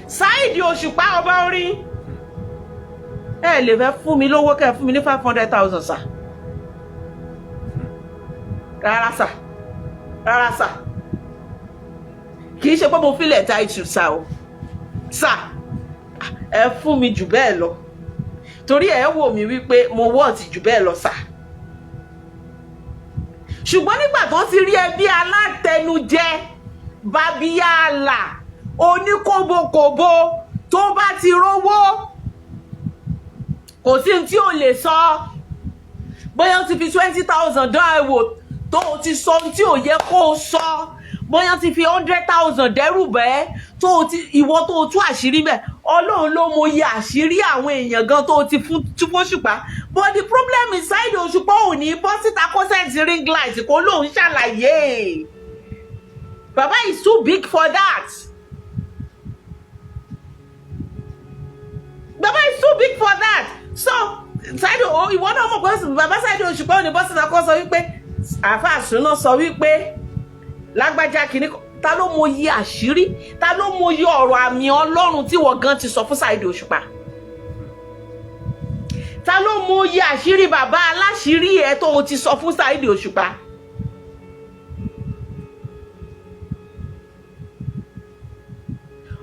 Saheed Òṣùpá ọba orin ẹ lè fẹ́ fún mi lówó kẹ́ fún mi ní 500,000 sà rárá sà kì í ṣe pé mo feel entitled sà o sà ẹ fún mi jù bẹ́ẹ̀ lọ torí ẹ wò mí wípé mo worth jù bẹ́ẹ̀ lọ sà ṣùgbọ́n nígbà tó ti rí ẹbí alátẹnujẹ babíyàlà oníkóbókóbó tó bá ti rówó kò sí tí ò lè sọ bóyá ti fi 20,000 dán ẹ wò tó ti sọ tí ò yẹ kó o sọ bóyá ti fi 100,000 dẹ́rù bẹ́ẹ̀ tó ti ìwọ tó tú àṣírí bẹ́ẹ̀ Ọlọ́run ló mọyì àṣírí àwọn èèyàn gan tó ti fún Òṣùpá but the problem is Saheed Òṣùpá ò ní bọ́ síta kó sẹ́ǹtì ring light kó lóun ṣàlàyé baba is too big for that baba is too big for that so Saheed ìwọ náà mọ̀ pé baba Saheed Òṣùpá ò ní bọ́ síta kó sọ wípé àáfàá Súná sọ wípé lágbájá kìíní ta ló mọyì àṣírí ta ló mọyì ọ̀rọ̀ àmì Ọlọ́run tí wọ́n gan ti sọ fún Saheed Òṣùpá ta ló mọyì àṣírí bàbá aláṣírí ẹ tó ti sọ fún Saheed Òṣùpá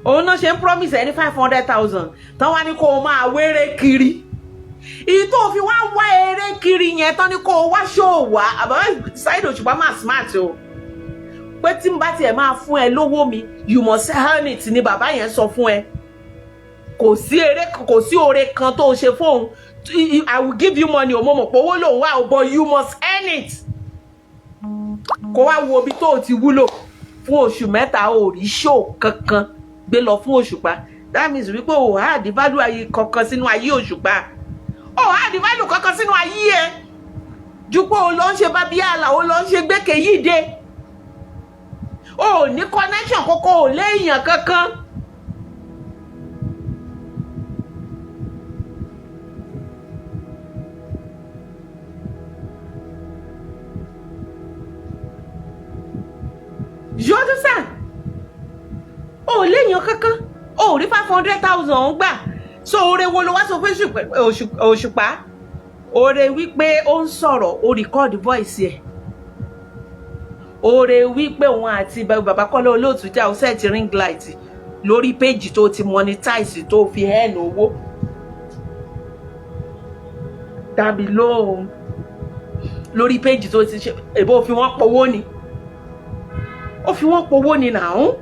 òun náà ṣe ń promise ẹni 500,000 tán wá ní kó o máa wéré kiri èyí tó fi wá wá eré kiri yẹn tán ní kó o wá ṣòwò wá àbábá Saheed Òṣùpá máa smart o pé tí n bá tiẹ̀ máa fún ẹ lówó mi you must earn it ni bàbá yẹn sọ fún ẹ kò sí oore kan tó ṣe fóun I will give you money o mo mọ̀ pé owó lòun wà o but you must earn it kó wá wo ibi tó ti wúlò fún oṣù mẹ́ta ò rí show kankan gbé lọ fún Òṣùpá that means wípé o ha di value ayé kankan sínú ayé Òṣùpá o ha di value kankan sínú ayé ẹ ju pé o lọ ń ṣe Babíyàlà o lọ ń ṣe Gbékèyídé o ní connection kókó o léèyàn kankan kankan ó rí 500,000 gbà so oore wo ló wá sọ fún Òṣùpá oore wípé ó ń sọ̀rọ̀ ó record voice ẹ̀ oore wípé òun àti bàbá Kọ́lá Olóòtú jà ó set ring light lórí péjì tó ti monetize tó fi hẹ́ẹ̀nì owó dàbí lóhùn lórí péjì tó ti ṣe èbó fi wọ́n powó ni ó fi wọ́n powó ni nàún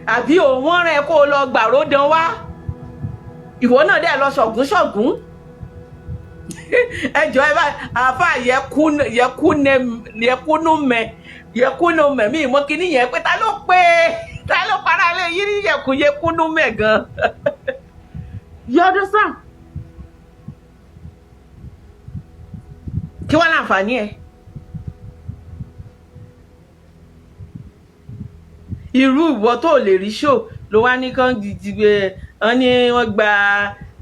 àbí òun rẹ̀ kó lọ gbàró dán wá ìwọ náà dẹ̀ lọ ṣọ̀gún ẹjọ́ ẹ bá àáfà yẹkúnú mẹ mí mọ́ kíní yẹn pé ta ló para lé yí ní yẹkúnú mẹ gan yọdún sàn kí wọ́n láǹfààní ẹ̀ irú ìwọ tó lè rí show ló wá ní kán gbé wọn ní wọ́n gba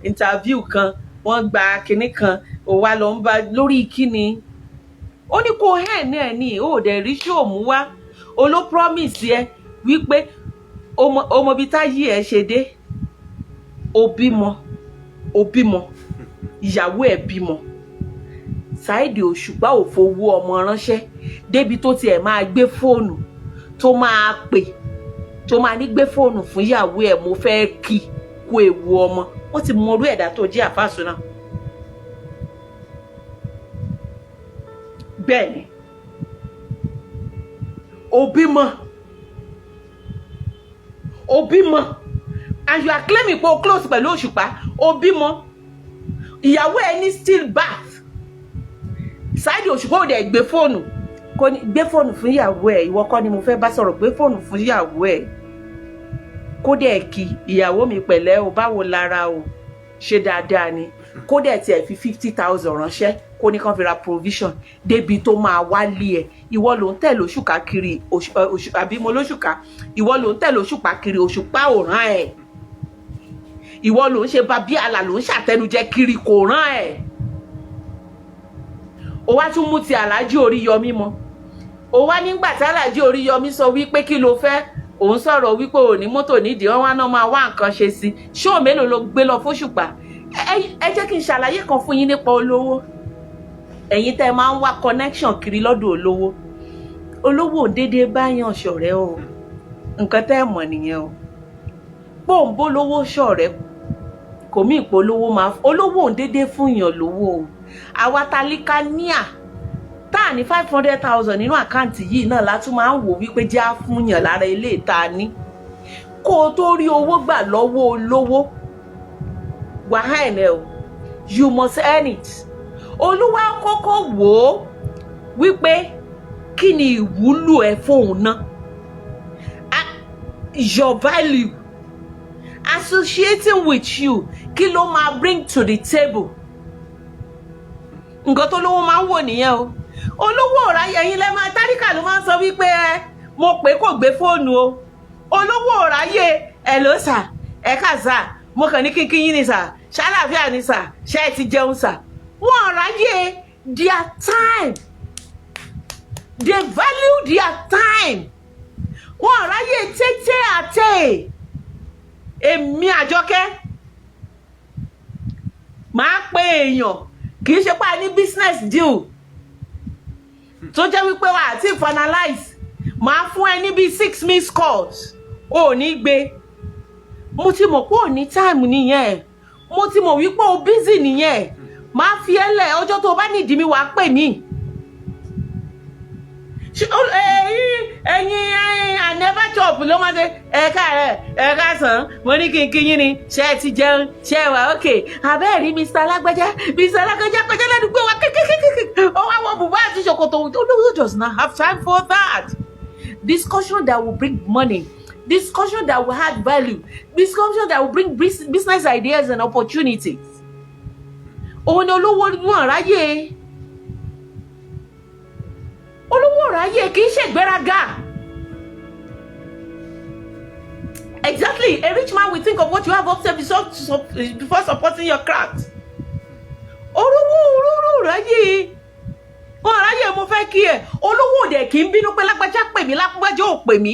interview kan wọ́n gba kinní kan ó wá lọ ń bá lórí kíni ó ní kó hẹ́ẹ̀ní ẹ̀ ní ó dẹ̀ rí show mú wá ó ló promise ẹ wípé ọmọ bíi táyé ẹ ṣe dé ó bímọ ìyàwó ẹ bímọ Saheed Òṣùpá ò fowó ọmọ ránṣẹ́ débi tó tiẹ̀ máa gbé fóònù tó máa pè tó máa ní gbé fóònù fún ìyàwó ẹ̀ mo fẹ́ kí kó ewu ọmọ wọ́n ti mọ orú ẹ̀dá tó jẹ́ àfáàsù náà bẹ́ẹ̀ ni ó bímọ and you are claiming pé o close pẹ̀lú Òṣùpá ó bímọ ìyàwó ẹ̀ ní still bath Saheed Òṣùpá ò dẹ̀ gbé fóònù kò ní gbé fóònù fún ìyàwó ẹ̀ ìwọ kọ́ ni mo fẹ́ bá sọ̀rọ̀ gbé fóònù fún ìyàwó ẹ̀ kó dẹ̀ kí ìyàwó mi pẹ̀lẹ́ o báwo lára o ṣe dáadáa ni kó dẹ̀ tiẹ̀ fi 50,000 ránṣẹ́ kó ní kàn fi ra provision débi tó máa wálé ẹ̀ ìwọ ló ń tẹ̀lé Òṣùpá kiri àbí mo lóṣùká ìwọ ló ń tẹ̀lé Òṣùpá kiri Òṣùpá ò rán ẹ̀ ìwọ ló ń ṣe babi àlà ló ń ṣàtẹnujẹ kiri kò rán ẹ̀ ó wá tún mú ti Àlájì Oríyọmí mọ́ ó wá nígbà tí Àlájì Oríyọmí sọ wípé kí ló fẹ́ òun sọ̀rọ̀ wípé ò ní mọ́tò nídìí wọn wá náà máa wá nǹkan ṣe sí ṣóò mélòó ló gbé lọ fóṣùpá ẹ jẹ́ kí n ṣàlàyé kan fún yín nípa olówó ẹ̀yin tẹ́ máa ń wá connection kiri lọ́dọ̀ olówó ò déédéé báyàn ṣọ̀rẹ́ o nǹkan tẹ́ ẹ̀ mọ̀ nìyẹn o pòǹbó lówó ṣọ̀rẹ́ kò mí ìpolówó olówó ò déédéé fún yàn lówó o àwa tálíkà níà tá ní 500,000 nínú àkáǹtì yìí náà látún máa ń wò wípé jẹ́ á fún yàn lára ilé ìta ní kó o tó rí owó gbà lọ́wọ́ olówó wàhálà o you must earn it olúwa kọ́kọ́ wò ó wípé kí ni ìwúlò ẹ fóun náà your value associating with you kí ló máa bring to the table nǹkan tó lówó máa ń wò nìyẹn o olówó ọ̀ráyè ẹ̀yin lẹ́ máa táríkà ló máa ń sọ wípé mo pé kò gbé fóònù o olówó ọ̀ráyè ẹ̀ ló sà ẹ̀ kà sà mo kàn ní kínkín yín ni sà ṣàlàáfíà ni sà ṣé ẹ ti jẹun sà wọn ọ̀ráyè their time they value their time wọn ọ̀ráyè tètè àtẹ èmi Àjọkẹ́ máa pé èèyàn kì í ṣe pé a ní business deal tó jẹ́ wípé wà á ti finalize máa fún ẹ ní bíi 6 missed calls ò ní gbé mo ti mọ̀ pé ò ní time nìyẹn mo ti mọ̀ wípé o busy nìyẹn máa fi ẹ́ lẹ̀ ọjọ́ tó bá nídìí mi wàá pè mí ẹ̀yin I never chop ló máa ṣe ẹ̀ka sàn mo ní kínkín yín ni ṣé ẹ ti jẹun ṣé ẹ wà okay abẹ́ẹ̀rí Mr. Alágbájá kọjá lẹ́nu pé wá kékékéké ó wá wọ bùbá àti ṣòkòtò olówó does not have time for that discussion that will bring money discussion that will add value discussion that will bring business ideas and opportunities òun ni olówó wọn ráyè olówó ráyè kì í ṣègbéraga. Exactly, a rich man will think of what you have upstairs before supporting your craft. Olówó ráyè wọn ráyè mo fẹ́ kí ẹ olówó òde kì í bínú pé lágbájá pè mí lágbájá ò pè mí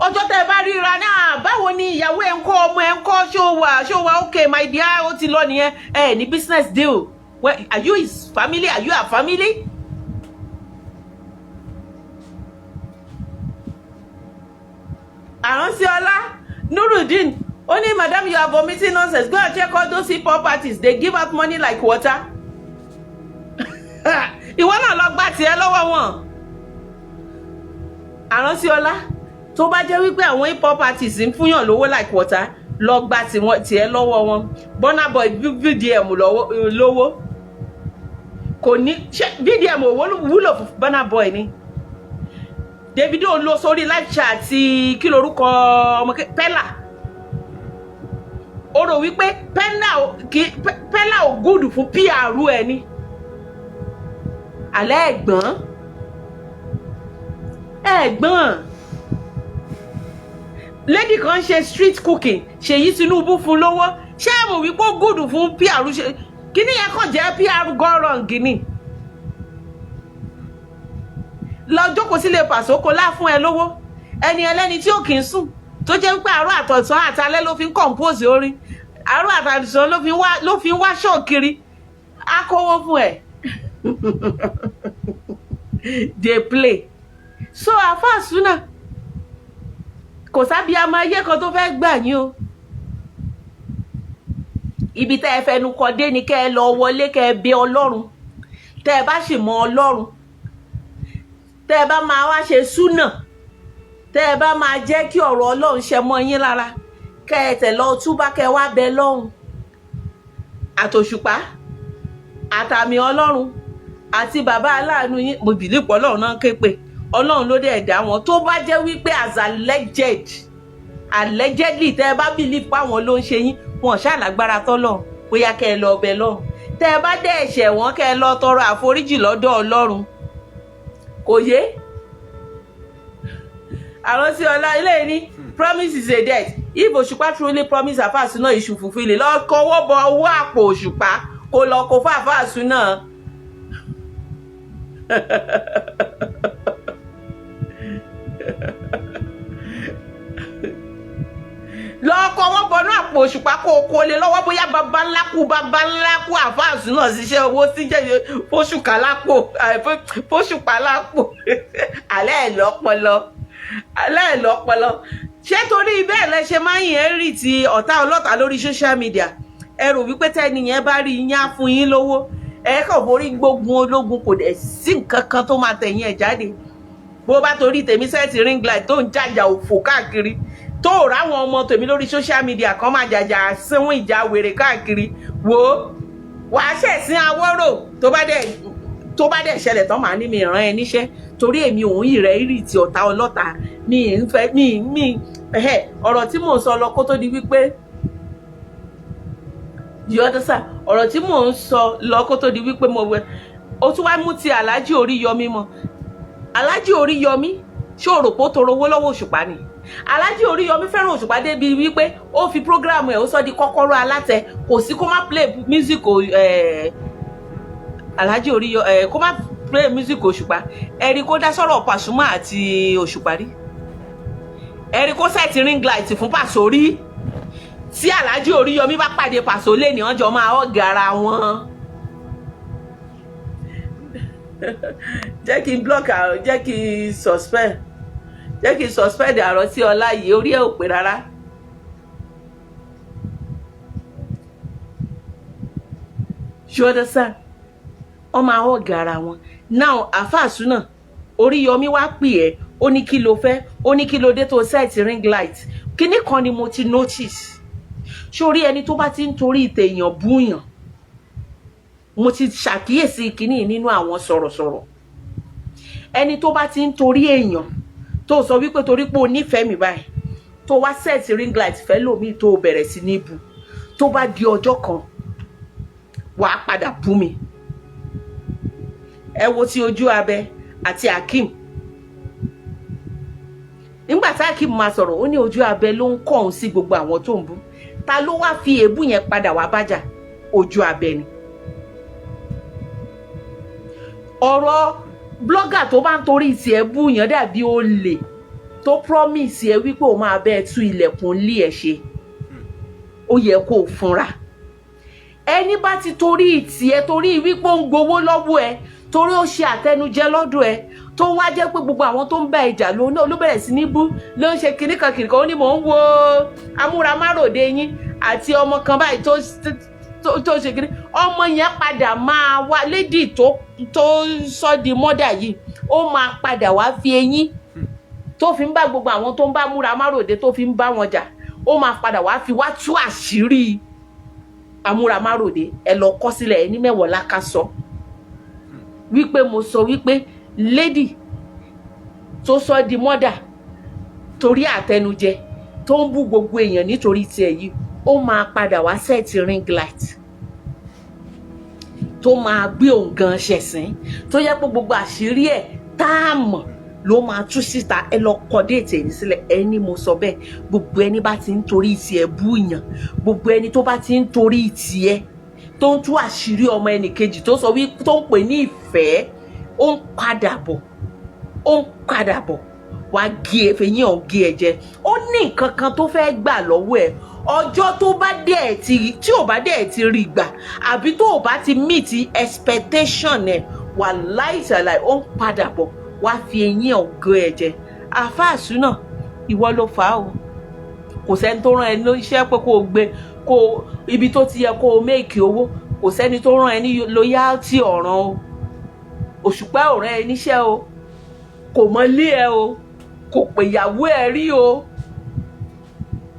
ọjọ́ tẹ́ bá ríra náà báwo ni ìyàwó ẹ̀ ń kọ́ ọmọ ẹ̀ ń kọ́ ṣó wà okay my dear ó ti lọ nìyẹn ẹ ní business deal. Well, are you his family? Are you her family? Aransiola Nurudeen, only madam, you are vomiting nonsense. Go and check all those hip-hop artists. They give out money like water. Ìwọ náà lọ gbà tiẹ̀ lọ́wọ́ wọn. Aransiola, tó bá jẹ́ wípé àwọn hip-hop artists ń fúnyàn lówó like water, lọ gbà tiẹ̀ lọ́wọ́ wọn. Burna Boy VDM lówó. Kò ní VDM wúlò fún Burna Boy ni. Davido lọ sórí live chat kí lorúkọ ọmọ Pella. Ó rò wípé Pella ò good fún PR ẹ ni. Alẹ́ ẹ̀gbọ́n lady kan ṣe street cooking Ṣèyí Tinubu fún lówó ṣé ẹ mọ̀ wípé ó good fún PR ṣe kíní yẹn kàn jẹ́ PR gọ́rọ̀ gíní. Lọ jókòó sílé Pàṣọ kó lá fún ẹ lówó ẹni ẹlẹ́ni tí ò kì í sùn tó jẹ́ wípé àárọ̀ àtọ̀sán àtalẹ́ ló fi ń compose orin àárọ̀ àtọ̀sán ló fi ń wá show kiri á kówó fún ẹ. They play so Àfáà Súnà kò sábì àmọ́ ayé kan tó fẹ́ gbà yín o. Ibi tẹ́ ẹ fẹnu kọ dé ni kẹ́ ẹ lọ wọlé kẹ́ ẹ bẹ Ọlọ́run tẹ́ ẹ bá sì mọ Ọlọ́run tẹ́ ẹ bá máa wá ṣe súnà tẹ́ ẹ bá máa jẹ́ kí ọ̀rọ̀ Ọlọ́run ṣe mọ́ yín lára kẹ́ ẹ tẹ̀ lọ túbá kẹ́ ẹ wá bẹ lọ́hùn àtòṣùpá àtàmì Ọlọ́run àti bàbá aláàánú yín mo bìlí pọ̀ Ọlọ́run náà ké pé Ọlọ́run ló dé ẹ̀dá wọn tó bá jẹ́ wípé as allegedly tẹ́ ẹ bá bìlí pé àwọn ló ń ṣe yín wọn ṣàlágbára tọ́lọ̀ bóyá kẹ́ ẹ lọ bẹ lọ́hùn tẹ́ ẹ bá dẹ̀ ẹ̀ṣẹ̀ wọn kẹ́ ẹ lọ tọrọ àforíjì lọ́dọ̀ Ọlọ́run kò yé. Aransiola ilé ní promise is a debt. If Òṣùpá truly promise Àfáà Súnà he should fulfill it. Lọ kọwọ́ bọ owó àpò Òṣùpá kó lọ kó fún Àfáà Súnà. Lọ kọwọ́ bọ ní àpò Òṣùpá kó lè lọ́wọ́ bóyá bàbá ńlá kú Àfáà Súnà ṣiṣẹ́ owó sí jẹ́ fóṣùpá lápò. Alẹ́ lọ́pọlọ ṣé torí bẹ́ẹ̀ lẹ ṣe máa ń yẹn rí ti ọ̀tá ọlọ́ta lórí social media ẹ rò wípé tẹ́ni yẹn bá rí yín á fún yín lówó ẹ kàn borí gbógun ológun kò dẹ̀ sí nǹkan kan tó máa tẹ̀yìn ẹ̀ jáde bó bá torí tèmi sẹ́ẹ̀tì ring light tó ń jàjà òfò káàkiri tó ráwọn ọmọ tèmi lórí social media kan máa jàjà síwọ̀n ìjà wèrè káàkiri wo wàá ṣẹ̀sìn Awórò tó bá dẹ̀ ṣẹlẹ̀ tán màá ní mi ràn ẹ́ níṣẹ́ torí èmi òun ìrì ti ọ̀tá ọlọ́ta mi ń fẹ́ ọ̀rọ̀ tí mò ń sọ lọ kó tó di wípé ọ̀rọ̀ tí mò ń sọ lọ kó tó di wípé mo wẹ̀ ó tún wá mú ti Alhaji Oríyọmí mọ́ Alhaji Oríyọmí ṣé o rò pé ó tọrọ owó lọ́wọ́ Òṣùpá ni Alhaji Oríyọmí fẹ́ràn Òṣùpá débi wípé ó fi prógráàmù ẹ̀ ó sọ di kọ́kọ́rọ́ alátẹ kò sí kó má play music Alhaji Oríyọmí kó má play music Òṣùpá ẹ̀rí kó dá sọ̀rọ̀ Pasuma àti Òṣùpá rí ẹ̀rí kó set ring light fún Paso rí tí Alhaji Oríyọmí bá pàdé Paso lé ní ọjọ́ máa ọ̀gá ara wọn. Jẹ́ kí n block àrò jẹ́ kí n suspend àrò sí ọlá yìí orí ẹ̀ ò pé rárá. You understand? Ọmọ àwọn ọ̀gá ara wọn. Now Àfáà Súnà Oríyọmí wá pè ẹ́ ó ní kí ló fẹ́ ó ní kí ló dé tó set ring light kíní kan ni mo ti notice sórí ẹni tó bá ti ń torí ìtẹ̀yàn búyàn mo ti ṣàkíyèsí kíní nínú àwọn sọ̀rọ̀sọ̀rọ̀ ẹni tó bá ti ń torí èèyàn tó sọ wípé torí pé o nífẹ̀ẹ́ mi báyìí tó wá set ring light fẹ́ lómi tó bẹ̀rẹ̀ sí ní bu tó bá di ọjọ́ kan wàá padà bú mi ẹ wo ti Ojú Abẹ àti Akeem nígbà tí Akeem máa sọ̀rọ̀ ó ní Ojú Abẹ ló ń kọ̀ ọ́n sí gbogbo àwọn tó ń bú ta ló wá fi èébú yẹn padà wá bájà Ojú Abẹ ni ọ̀rọ̀ blogger tó bá ń torí ti èébú yẹn dàbí olè tó promise ẹ wípé ó máa bẹ́ẹ̀ tú ilẹ̀kùn lé ẹ ṣe, ó yẹ kó o fúnra. Ẹni bá ti torí tiẹ̀ torí wípé ó ń gbowó lọ́wọ́ ẹ, torí ó ṣe àtẹnujẹ lọ́dọ̀ ẹ, tó wá jẹ́ pé gbogbo àwọn tó ń bá ìjà ló bẹ̀rẹ̀ sí ní bú, ló ń ṣe kìnnìkan ó ní mò ń wo amúramáròde yín àti ọmọ kan báyìí tó ṣe kìnnì. Ọmọ yẹn padà máa wá, lady tó sọ di mọ́dà yìí, ó máa padà wá fi eyín tó fi ń bá gbogbo àwọn tó ń bá amúramáròde tó fi ń bá wọn jà, ó máa padà wá fi wá tú àṣírí amúramáròde. Ẹ lọ kọ sílẹ̀, ẹni Mẹ́wọ̀ọ́lá ká sọ wípé mo sọ wípé lady tó sọ di mọ́dà torí àtẹnujẹ tó ń bú gbogbo èèyàn nítorí tiẹ̀ yìí, ó máa padà wá sẹ́ẹ̀tì ring light tó máa gbé òun gan ṣẹ̀sín, tó yẹ pé gbogbo àṣírí ẹ̀ tá a mọ̀ ló máa tú síta. Ẹ lọ kọ déètì ẹni sílẹ̀, ẹni mo sọ bẹ́ẹ̀. Gbogbo ẹni bá ti ń torí tiẹ̀ bú yàn, gbogbo ẹni tó bá ti ń torí tiẹ̀ tó ń tú àṣírí ọmọ ẹnì kejì tó sọ wí tó ń pè ní ìfẹ́, ó ń padà bọ̀ wá gé fẹ̀yìn ọ̀ gé ẹ jẹ. Ó ní nǹkan kan tó fẹ́ gbà lọ́wọ́ ẹ. Ọjọ́ tó bá dẹ̀ tí ò bá dẹ̀ ti rí gbà, àbí tó ò bá ti meet expectation ẹ, wàláhì tàláhì ó ń padà bọ̀ wá fi eyín ọ̀ gé ẹ jẹ. Àfáà Súnà, ìwọ ló fà á o. Kò sẹ́ni tó rán ẹ ní iṣẹ́ pé kó o gbé kó ibi tó ti yẹ kó o make owó. Kò sẹ́ni tó rán ẹ ní loyalty ọ̀ràn o. Òṣùpá ò rán ẹ níṣẹ́ o. Kò mọ ilé ẹ o. Kò pè ìyàwó ẹ rí o.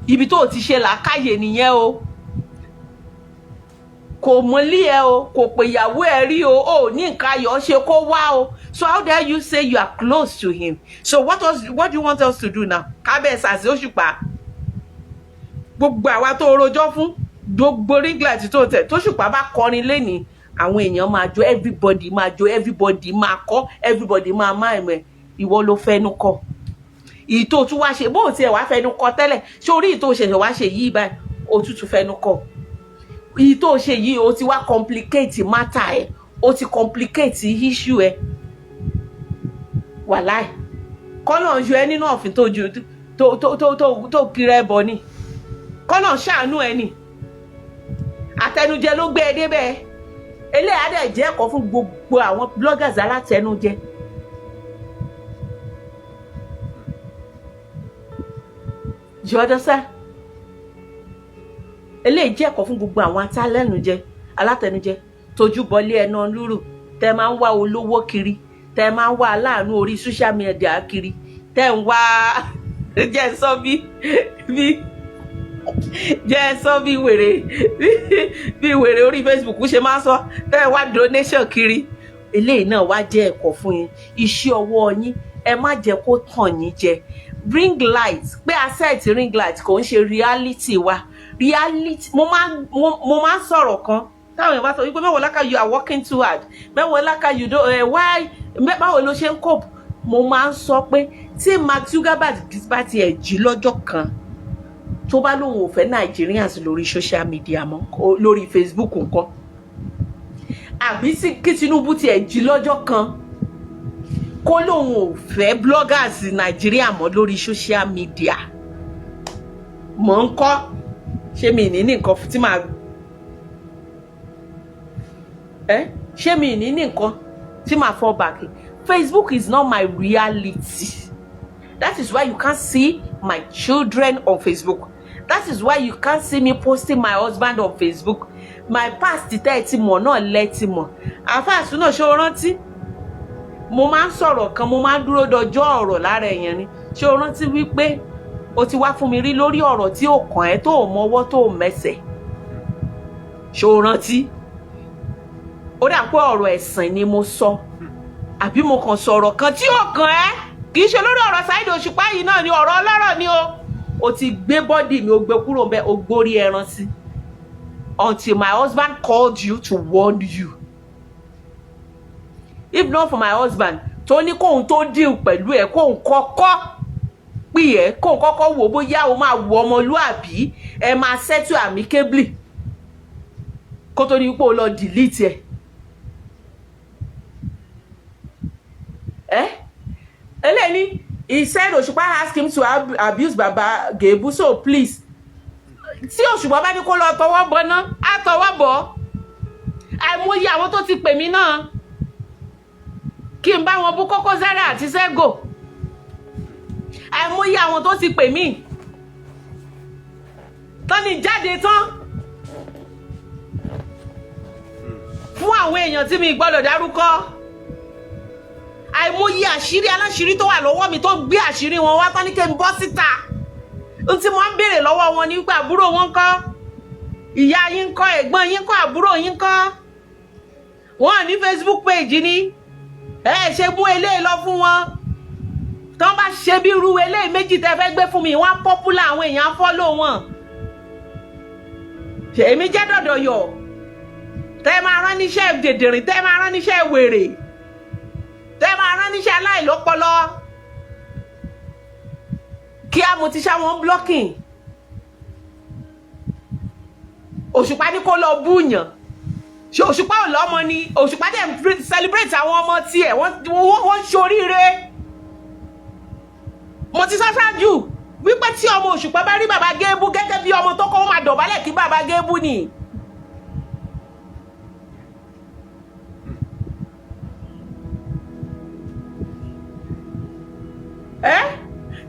Ibi tó ti ṣe làákàyè nìyẹn o. Kò mọ ilé ẹ o. Kò pè ìyàwó ẹ rí o. O ní nǹkan ayọ̀ ṣe kó wá o. So how dare you say you are close to him? So what do you want us to do now? Kábẹ́ẹ̀sì àti Òṣùpá. Gbogbo àwa tó rojọ́ fún, gbogbo ring light tó tẹ̀, t'Òṣùpá bá kọrin lénìí, àwọn èèyàn máa jó, everybody máa jó, everybody máa kọ́, everybody máa má ẹ̀mẹ̀. Ìwọ ló fẹnu kọ. Ìyí tó tún wá ṣe, bó tiẹ̀ wá fẹnu kọ tẹ́lẹ̀, ṣé orí ìyí tó ṣẹ̀ṣẹ̀ wá ṣe yìí báyìí, ó tútù fẹnu kọ. Ìyí tó ṣe yìí, ó ti wá complicate matter ẹ̀, ó ti complicate issue ẹ̀. Wàláì. Kọ́nà yọ ẹ́ nínú ọ̀fìn tó kiri ẹ bọ̀ ni. Kọ́nà ṣàánú ẹ ni. Àtẹnujẹ ló gbé ẹ débẹ̀. Eléyà dẹ̀ jẹ́ ẹ̀kọ́ fún gbogbo àwọn bloggers alátẹnujẹ. You understand? Eléyìí jẹ́ ẹ̀kọ́ fún gbogbo àwọn alátẹnujẹ tójú bọlé ẹná lúrù, tẹ́ máa ń wá olówó kiri, tẹ́ máa ń wá aláàánú orí social media kiri, tẹ́ ń wá jẹ́ sọ bí wèrè orí Facebook ṣe máa ń sọ, tẹ́ ń wá donation kiri. Eléyìí náà wá jẹ́ ẹ̀kọ́ fún yín. Iṣẹ́ ọwọ́ yín, ẹ má jẹ́ kó tàn yín jẹ. Ring light, pé asset ring light kò ń ṣe reality wa. Reality, mo máa ń sọ̀rọ̀ kan táwọn èèyàn bá sọ wípé Mẹ́wọ̀ọ́lá, you are working too hard. Mẹ́wọ̀ọ́lá, you don't why báwo ló ṣe ń cope. Mo máa ń sọ pé tí Mark Zuckerberg bá tiẹ̀ jí lọ́jọ́ kan tó bá lóun ò fẹ́ Nigerians lórí social media mọ́, lórí Facebook nǹkan, àbí kí Tinubu tiẹ̀ jí lọ́jọ́ kan kó lóun ò fẹ́ bloggers Nàìjíríà mọ́ lórí social media, mọ̀ ń kọ́ ṣé mi ní nǹkan tí màá ṣé mi ní nǹkan tí màá fall back. Facebook is not my reality. That is why you can't see my children on Facebook. That is why you can't see me posting my husband on Facebook. My past tẹ́ ti mọ̀ náà lẹ́tí mọ̀. Àfáà Súnà, ṣé o rántí? Mo máa ń sọ̀rọ̀ kan, mo máa ń dúró dọjọ́ ọ̀rọ̀ lára èèyàn ni. Ṣé o rántí wípé o ti wá fún mi rí lórí ọ̀rọ̀ tí ò kàn ẹ́, tó ò mọwọ́, tó ò mẹsẹ̀? Ṣé o rántí? Ó dà pé ọ̀rọ̀ ẹ̀sìn ni mo sọ, àbí mo kàn sọ̀rọ̀ kan tí ò kàn ẹ́? Kì í ṣe lórí ọ̀rọ̀ Saheed Òṣùpá yìí náà ni, ọ̀rọ̀ ọlọ́rọ̀ ni o. O ti gbé bọ́dì mi, o gbé kúrò ńbẹ̀, o gbórí ẹran sí. Until my husband called you to warn you. If not for my husband, tó ní kóun tó deal pẹ̀lú ẹ̀, kóun kọ́kọ́ pè ẹ́, kóun kọ́kọ́ wò bóyá o máa wo ọmọlúàbí, ẹ máa settle amicably kó tó ní pé o lọ delete ẹ̀. Eléyìí He said Òṣùpá asked him to abuse Baba Gebu, so please. Tí Òṣùpá bá ní kó lọ tọwọ́ bọ náà, á tọwọ́ bọ̀. Àìmọye àwọn tó ti pè mí náà. Kí n bá wọn bú Koko Zaria àti Sego. Àìmọye àwọn tó ti pè mí. Tán ni jáde tán. Fún àwọn èèyàn tí mi gbọ́dọ̀ dárúkọ. Àìmọye àṣírí aláṣírí tó wà lọ́wọ́ mi tó gbé àṣírí wọn wá tán ní kí n bọ́ síta. Ohun tí mo ń béèrè lọ́wọ́ wọn nípa àbúrò wọn ńkọ́, ìyá yín ńkọ́, ẹ̀gbọ́n yín ńkọ́, àbúrò yín ńkọ́. Wọ́n ní Facebook page ni. Ṣe mú eléyìí lọ fún wọn. Tán bá ṣe bí irú eléyìí méjì tẹ́ fẹ́ gbé fún mi, wọ́n popular, àwọn èèyàn follow wọn. Ṣé èmi jẹ́ dọ̀dọ̀yọ̀? Tẹ́ máa rán níṣẹ́ dèdèrìn, tẹ́ máa rán níṣẹ́ wèrè. Tẹ́ máa rán níṣẹ́ aláìlọ́pọlọ. Kí á mo ti ṣá wọn blocking. Òṣùpá ní kó lọ búyàn. Ṣé Òṣùpá ò lọ́mọ ni? Òṣùpá dẹ̀ celebrate àwọn ọmọ tiẹ̀, wọ́n ṣoríire. Mo ti sọ ṣáájú wípé tí ọmọ Òṣùpá bá rí Baba Gebu gẹ́gẹ́ bí ọmọ tó kọ́, ó máa dọ̀bálẹ̀ kí Baba Gebu ni.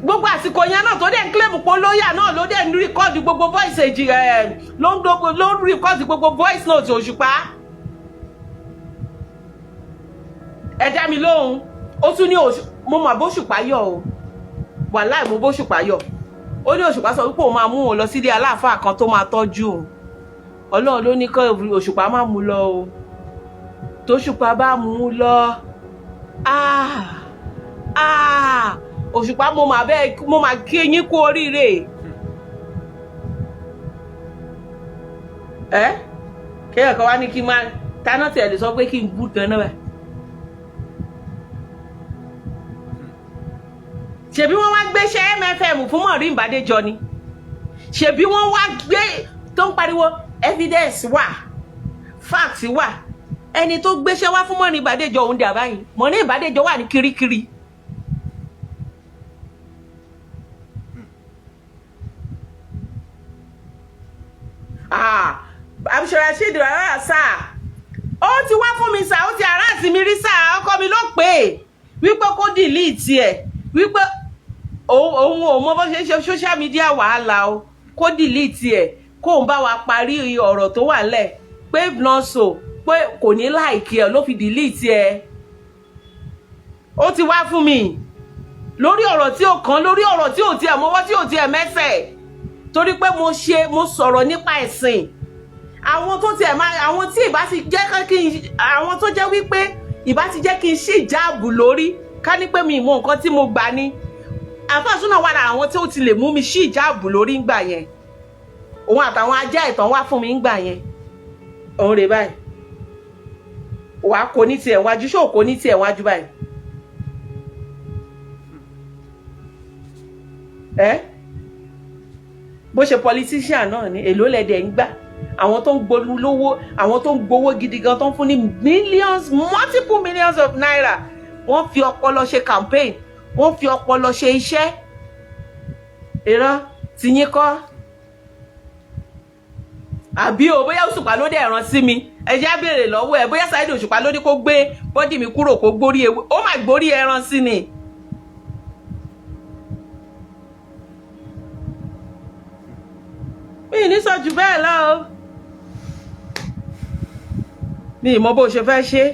Gbogbo àsìkò yẹn náà tó dẹ̀ ń claim pé lóyà náà ló dẹ̀ ń record gbogbo voice èjì ló ń record gbogbo voice note Òṣùpá. Ẹ dá mi lóhùn. Ó tún ní mo mà b'Òṣùpá yọ̀ o. Wàláì mo b'Òṣùpá yọ̀. Ó ní Òṣùpá sọ wípé òun máa mú òun lọ sílé aláàfáà kan tó máa tọ́jú òun. Ọlọ́run ló ní kí Òṣùpá má mú lọ o. T'Òṣùpá bá mú lọ. Òṣùpá mo máa kí yín kú oríire. Kéèyàn kan wá ní kí n máa táná tẹ̀ lè sọ pé kí n bú gan náà. Ṣebí wọ́n wá gbéṣẹ́ MFM fún Maureen Bàdéjọ ni. Ṣebí wọ́n wá gbé tó ń pariwo evidence wà, fact wà. Ẹni tó gbéṣẹ́ wá fún Maureen Bàdéjọ òun dà báyìí. Maureen Bàdéjọ wà ní kirikiri. Àbíṣọ́ra ṣe ìdìrò ara sáà. Ó ti wá fún mi sáà, ó ti ara àti mi rí sáà, ọkọ mi ló pè é wípé kó delete ẹ̀, wípé òun ò mọ bó ṣe ṣe social media wàhálà o, kó delete ẹ̀, kó ń bá wa parí ọ̀rọ̀ tó wà lẹ̀, pé blonso pé kò ní like ẹ̀ ló fi delete ẹ̀. Ó ti wá fún mi lórí ọ̀rọ̀ tí ó kàn, lórí ọ̀rọ̀ tí ò tiẹ̀ mọ́wọ́, tí ò tiẹ̀ mẹ́sẹ̀, torí pé mo sọ̀rọ̀ nípa ẹ̀sìn. Àwọn tó tiẹ̀ máa, àwọn tí ìbá ti jẹ́ kí n, àwọn tó jẹ́ wípé ìbá ti jẹ́ kí n ṣì jáàbù lórí, ká ní pé mi mọ nǹkan tí mo gbà ní. Àfáàsúnà wà lára àwọn tí ó ti lè mú mi ṣì jáàbù lórí ńgbà yẹn. Òun àtàwọn ajá ìtàn wá fún mi ńgbà yẹn. Òun rè báyìí. Wà kò ní tiẹ̀ wájú, ṣó kò ní tiẹ̀ wájú báyìí. Bó ṣe politician náà ni èlò lẹ́dẹ̀ ń gbà. Àwọn tó ń gbowó lówó, àwọn tó ń gbowó gidi gan tó ń fún ní millions, multiple millions of naira. Wọ́n fi ọpọlọ ṣe campaign, wọ́n fi ọpọlọ ṣe iṣẹ́. Irọ́ ti yín kọ́. Àbí o, bóyá Òṣùpá ló dẹ̀ rán sí mi. Ẹ jẹ́ á béèrè lọ́wọ́ ẹ̀, bóyá Saheed Òṣùpá ló ní kó gbé bọ́dì mi kúrò kó gbórí ewé. Ó máa gbórí ẹran sí ni. Mi ní sọ jù bẹ́ẹ̀ lọ o. Mi mọ bó ṣe fẹ́ ṣe.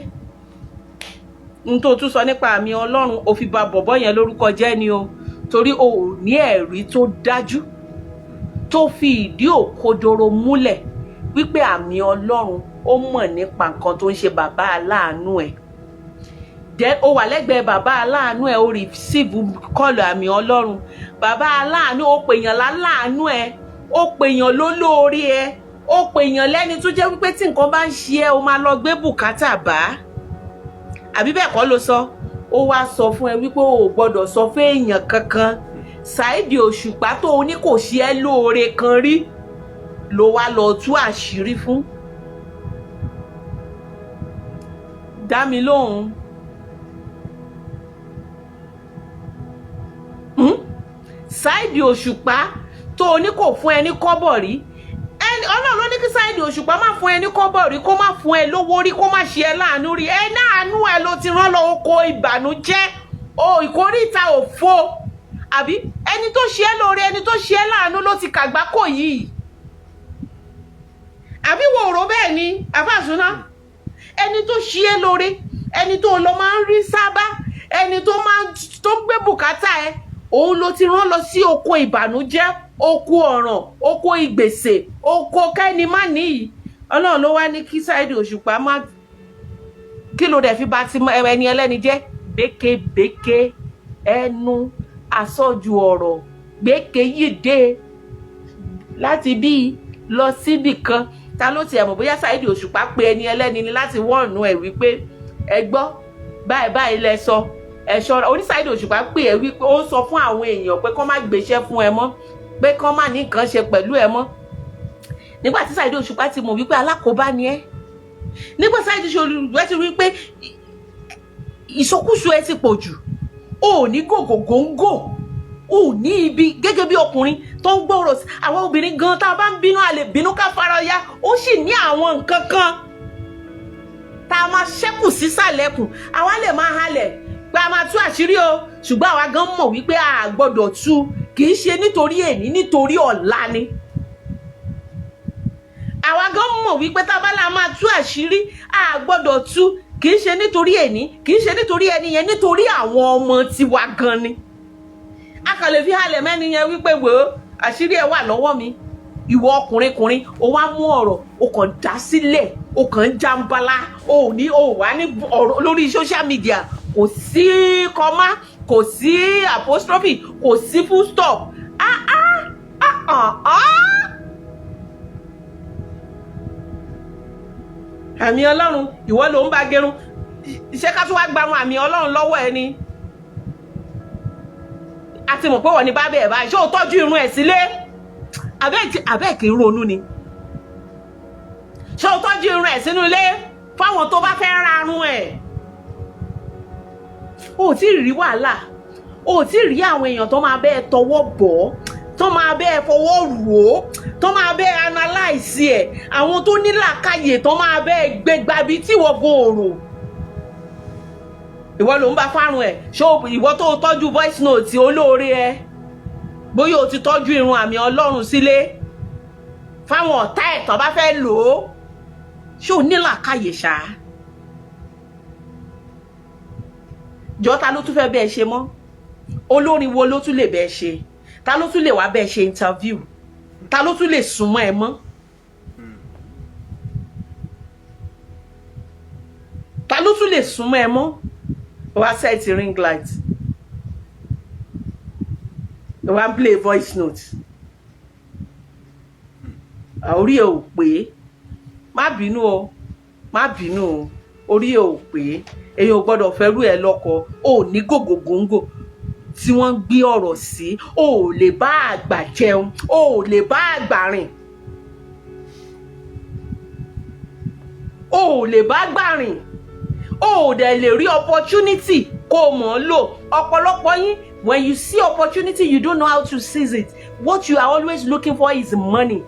N tó tún sọ nípa àmì Ọlọ́run, ó fi ba bọ̀bọ́ yẹn lórúkọ jẹ́ ni o. Torí o ò ní ẹ̀rí tó dájú tó fi ìdí òkodoro múlẹ̀ wípé àmì Ọlọ́run ó mọ̀ nípa nǹkan tó ń ṣe bàbá aláàánú ẹ̀. Then ó wà lẹ́gbẹ̀ẹ́ bàbá aláàánú ẹ̀, ó receive kọ́ọ̀lù àmì Ọlọ́run. Bàbá aláàánú ó pèèyàn láláàánú ẹ̀, ó pèèyàn lólórí ẹ̀, ó pèèyàn lẹ́ni tó jẹ́ wípé tí nǹkan bá ń ṣe ẹ́ o máa lọ gbé bùkátà bá. Àbí bẹ́ẹ̀ kọ́ ló sọ? Ó wá sọ fún ẹ wípé o ò gbọ́dọ̀ sọ fún èèyàn kankan. Saheed Òṣùpá tó o ní kò ṣe ẹ́ lóore kan rí ló wá lọ tú àṣírí fún. Dá mi lóhùn. Saheed Òṣùpá tó o ní kò fún ẹ ní kọ́bọ̀ rí, Ọlọ́run ló ní kí Saheed Òṣùpá má fún ẹ ní kọ́bọ̀ rí, kó má fún ẹ lówó rí, kó má ṣe ẹ láàánú rí. Ẹ láàánú ẹ ló ti rán lọ oko ìbànújẹ́, ìkórìtà òfo, àbí ẹni tó ṣe ẹ lóore, ẹni tó ṣe ẹ láàánú ló ti kàgbákò yìí. Àbí wo rò bẹ́ẹ̀ ni àfàsúná? Ẹni tó ṣe ẹ lóore, ẹni tó lọ máa ń rí sábà, ẹni tó gbé bùkátà ẹ, òun ló ti rán lọ sí oko ìbànújẹ́, oko ọ̀ràn, oko ìgbèsè, oko kẹ́ni má níyì. Ọlọ́run ló wá ní kí Saheed Òṣùpá má, kí ló dẹ̀ fi bá ti ẹni ẹlẹ́ni jẹ́? Békebéke ẹnu, àsọjù ọ̀rọ̀, gbéke yíde láti bí lọ síbì kan. Ta ló tiẹ̀ mọ̀ bóyá Saheed Òṣùpá pé ẹni ẹlẹ́ni ni láti wọ́ọ̀nù ẹ̀ wípé ẹ gbọ́ báyìí báyìí lẹ sọ, ẹ ṣọ́ra. Oní Saheed Òṣùpá pé ẹ wípé ó sọ fún àwọn èèyàn pé kán má gbéṣẹ́ fún ẹ mọ́, pé kán má ní nǹkan ṣe pẹ̀lú ẹ mọ́. Nígbà tí Saheed Òṣùpá ti mọ̀ wípé alákòóbá ni ẹ́, nígbà Saheed Òṣùpá ti rí pé ìsọkúsọ ẹ ti pọ̀ jù, ò ní gògògóńgò, ò ní ibi gẹ́gẹ́ bí ọkùnrin tó ń gbọ́rọ̀ sí àwọn obìnrin gan. Tá a bá ń bínú, a lè bínú ká fara ya, ó sì ní àwọn nǹkan kan tá a máa ṣẹ́kù sísàlẹ̀kùn. Àwa lè máa halẹ̀ pé a máa tú àṣírí o, ṣùgbọ́n àwa gan mọ̀ wípé a gbọ́dọ̀ tú, kì í ṣe nítorí èní, nítorí ọ̀la ni. Àwa gan mọ̀ wípé tá a bá la máa tú àṣírí, a gbọ́dọ̀ tú, kì í ṣe nítorí èní, kì í ṣe nítorí ẹni yẹn, nítorí àwọn ọmọ tiwa gan ni. A kàn lè fi halẹ̀ mẹ́ni yẹn wípé wò ó, àṣírí ẹ wà lọ́wọ́ mi. Ìwọ ọkùnrin, o wá mú ọ̀rọ̀, o kàn dá sílẹ̀, o kàn ń jàǹbálá, o wà ní ọ̀rọ̀ lórí social media, kò sí kọ́má, kò sí apostrophe, kò sí full stop. Àmì Ọlọ́run, ìwọ ló ń bá gẹrun. Ṣé ká tún wá gbarun àmì Ọlọ́run lọ́wọ́ ẹ ni? A ti mọ̀ pé wọ́n ní bá bẹ́ẹ̀ báyìí, ṣé o tọ́jú irun ẹ̀ sílé? Àbẹ́ kì í ronú ni. Ṣé o tọ́jú irun ẹ̀ sínú ilé fáwọn tó bá fẹ́ rarun ẹ̀? O ò tí ì rí wàhálà, o ò tí ì rí àwọn èèyàn tó máa bẹ́ẹ̀ tọwọ́ bọ̀, tó máa bẹ́ẹ̀ fọwọ́ rò ó, tó máa bẹ́ẹ̀ analyse ẹ̀, àwọn tó ní làákàyè tó máa bẹ́ẹ̀ gbégbábi tí wọ́n gòòrò. Ìwọ ló ń bá fárun ẹ̀, ṣé ìwọ tó tọ́jú voice note olóore ẹ, bóyá o ti tọ́jú irun àmì Ọlọ́run sílé fáwọn ọ̀tá ẹ̀ tó bá fẹ́ lò ó, ṣé o ní làákàyè ṣá? Jọ ta ló tún fẹ́ bẹ́ẹ̀ ṣe mọ́? Olórin wo ló tún lè bẹ́ẹ̀ ṣe? Ta ló tún lè wá bẹ́ẹ̀ ṣe interview? Ta ló tún lè súnmọ́ ẹ mọ́? Ta ló tún lè súnmọ́ ẹ mọ́? Wá set ring light, wá play voice note. Orí ẹ ò pé, má bínú o, má bínú o, orí ẹ ò pé, èyí ò gbọ́dọ̀ fẹ́rú ẹ lọ́kọ, ò ní gògògóńgò tí wọ́n gbé ọ̀rọ̀ sí, ò lè bá àgbà jẹun, ò lè bá àgbà rìn, ò lè bá àgbà rìn, ò dẹ̀ lè rí opportunity kó mọ̀ lò. Ọ̀pọ̀lọpọ̀ yín, when you see opportunity, you don't know how to seize it. What you are always looking for is money.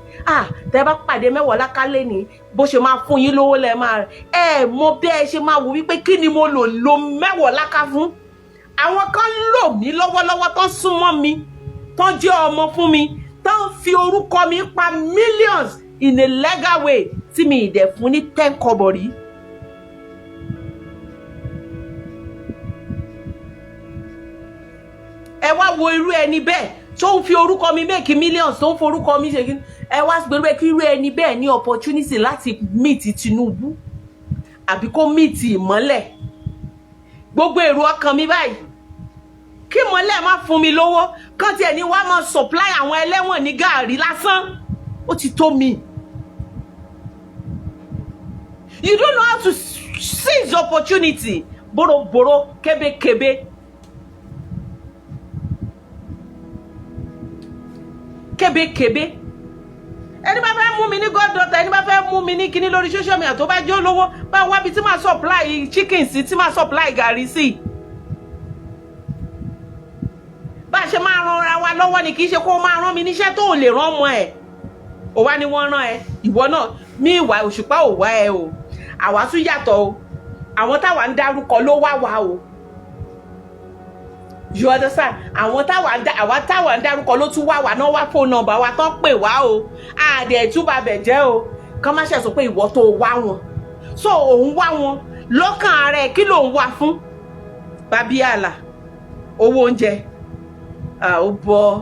Tẹ́ bá pàdé mẹ́wàá lákàlẹ́ ní bó ṣe máa fún yín lówó lẹ́ máa mọ bí ẹ ṣe máa wò wípé kí ni mo lò lo mẹ́wàá láká fún. Àwọn kan lò mí lọ́wọ́lọ́wọ́ tán súnmọ́ mi, tán jẹ́ ọmọ fún mi, tán fi orúkọ mi pa millions in a legal way tí mi ì dẹ̀ fún ní 10 kọ́bọ̀ rí. Ẹ wá wo irú ẹni bẹ́ẹ̀ tó ń fi orúkọ mi make millions, tó ń forúkọ mi ṣe kí ẹ wá gbèrú pé kí irú ẹni bẹ́ẹ̀ ní opportunity láti meet Tinubu àbí kó meet ìmọ́lẹ̀. Gbogbo èrò ọkàn mi báyìí, kí ìmọ́lẹ̀ má fún mi lówó, kán tiẹ̀ ní wá máa supply àwọn ẹlẹ́wọ̀n ní gàárì lásán, ó ti tó mi. You don't know how to seize opportunity. Bòròbòrò, kébékébé. Kébékébé. Ẹni bá fẹ́ mú mi ní goddaughter, ẹni bá fẹ́ mú mi ní kíní lórí social media tó bá jẹ́ olówó, bá wá bí tí máa supply chicken sí, tí máa supply gàrí sí. Bá ṣe máa ran ara wa lọ́wọ́ ni, kì í ṣe kó máa rán mi níṣẹ́ tó ò lè rán ọmọ ẹ̀. Ó wá ní wọ́n rán ẹ, ìwọ náà mí ìwà Òṣùpá ò wá ẹ o. Àwa tún yàtọ̀ o. Àwọn táwa ń dárúkọ ló wá wa o. You understand? Àwọn táwa ń dárúkọ ló tún wá wa, náà wá phone number wa tán pè wá o. Àdẹ̀ túbà bẹ̀ jẹ́ o. Kán má ṣe sọ pé ìwọ tó wá wọn. So òun wá wọn lọ́kàn ara ẹ̀, kí ló ń wá fún? Babiala, owó oúnjẹ, ó bọ́.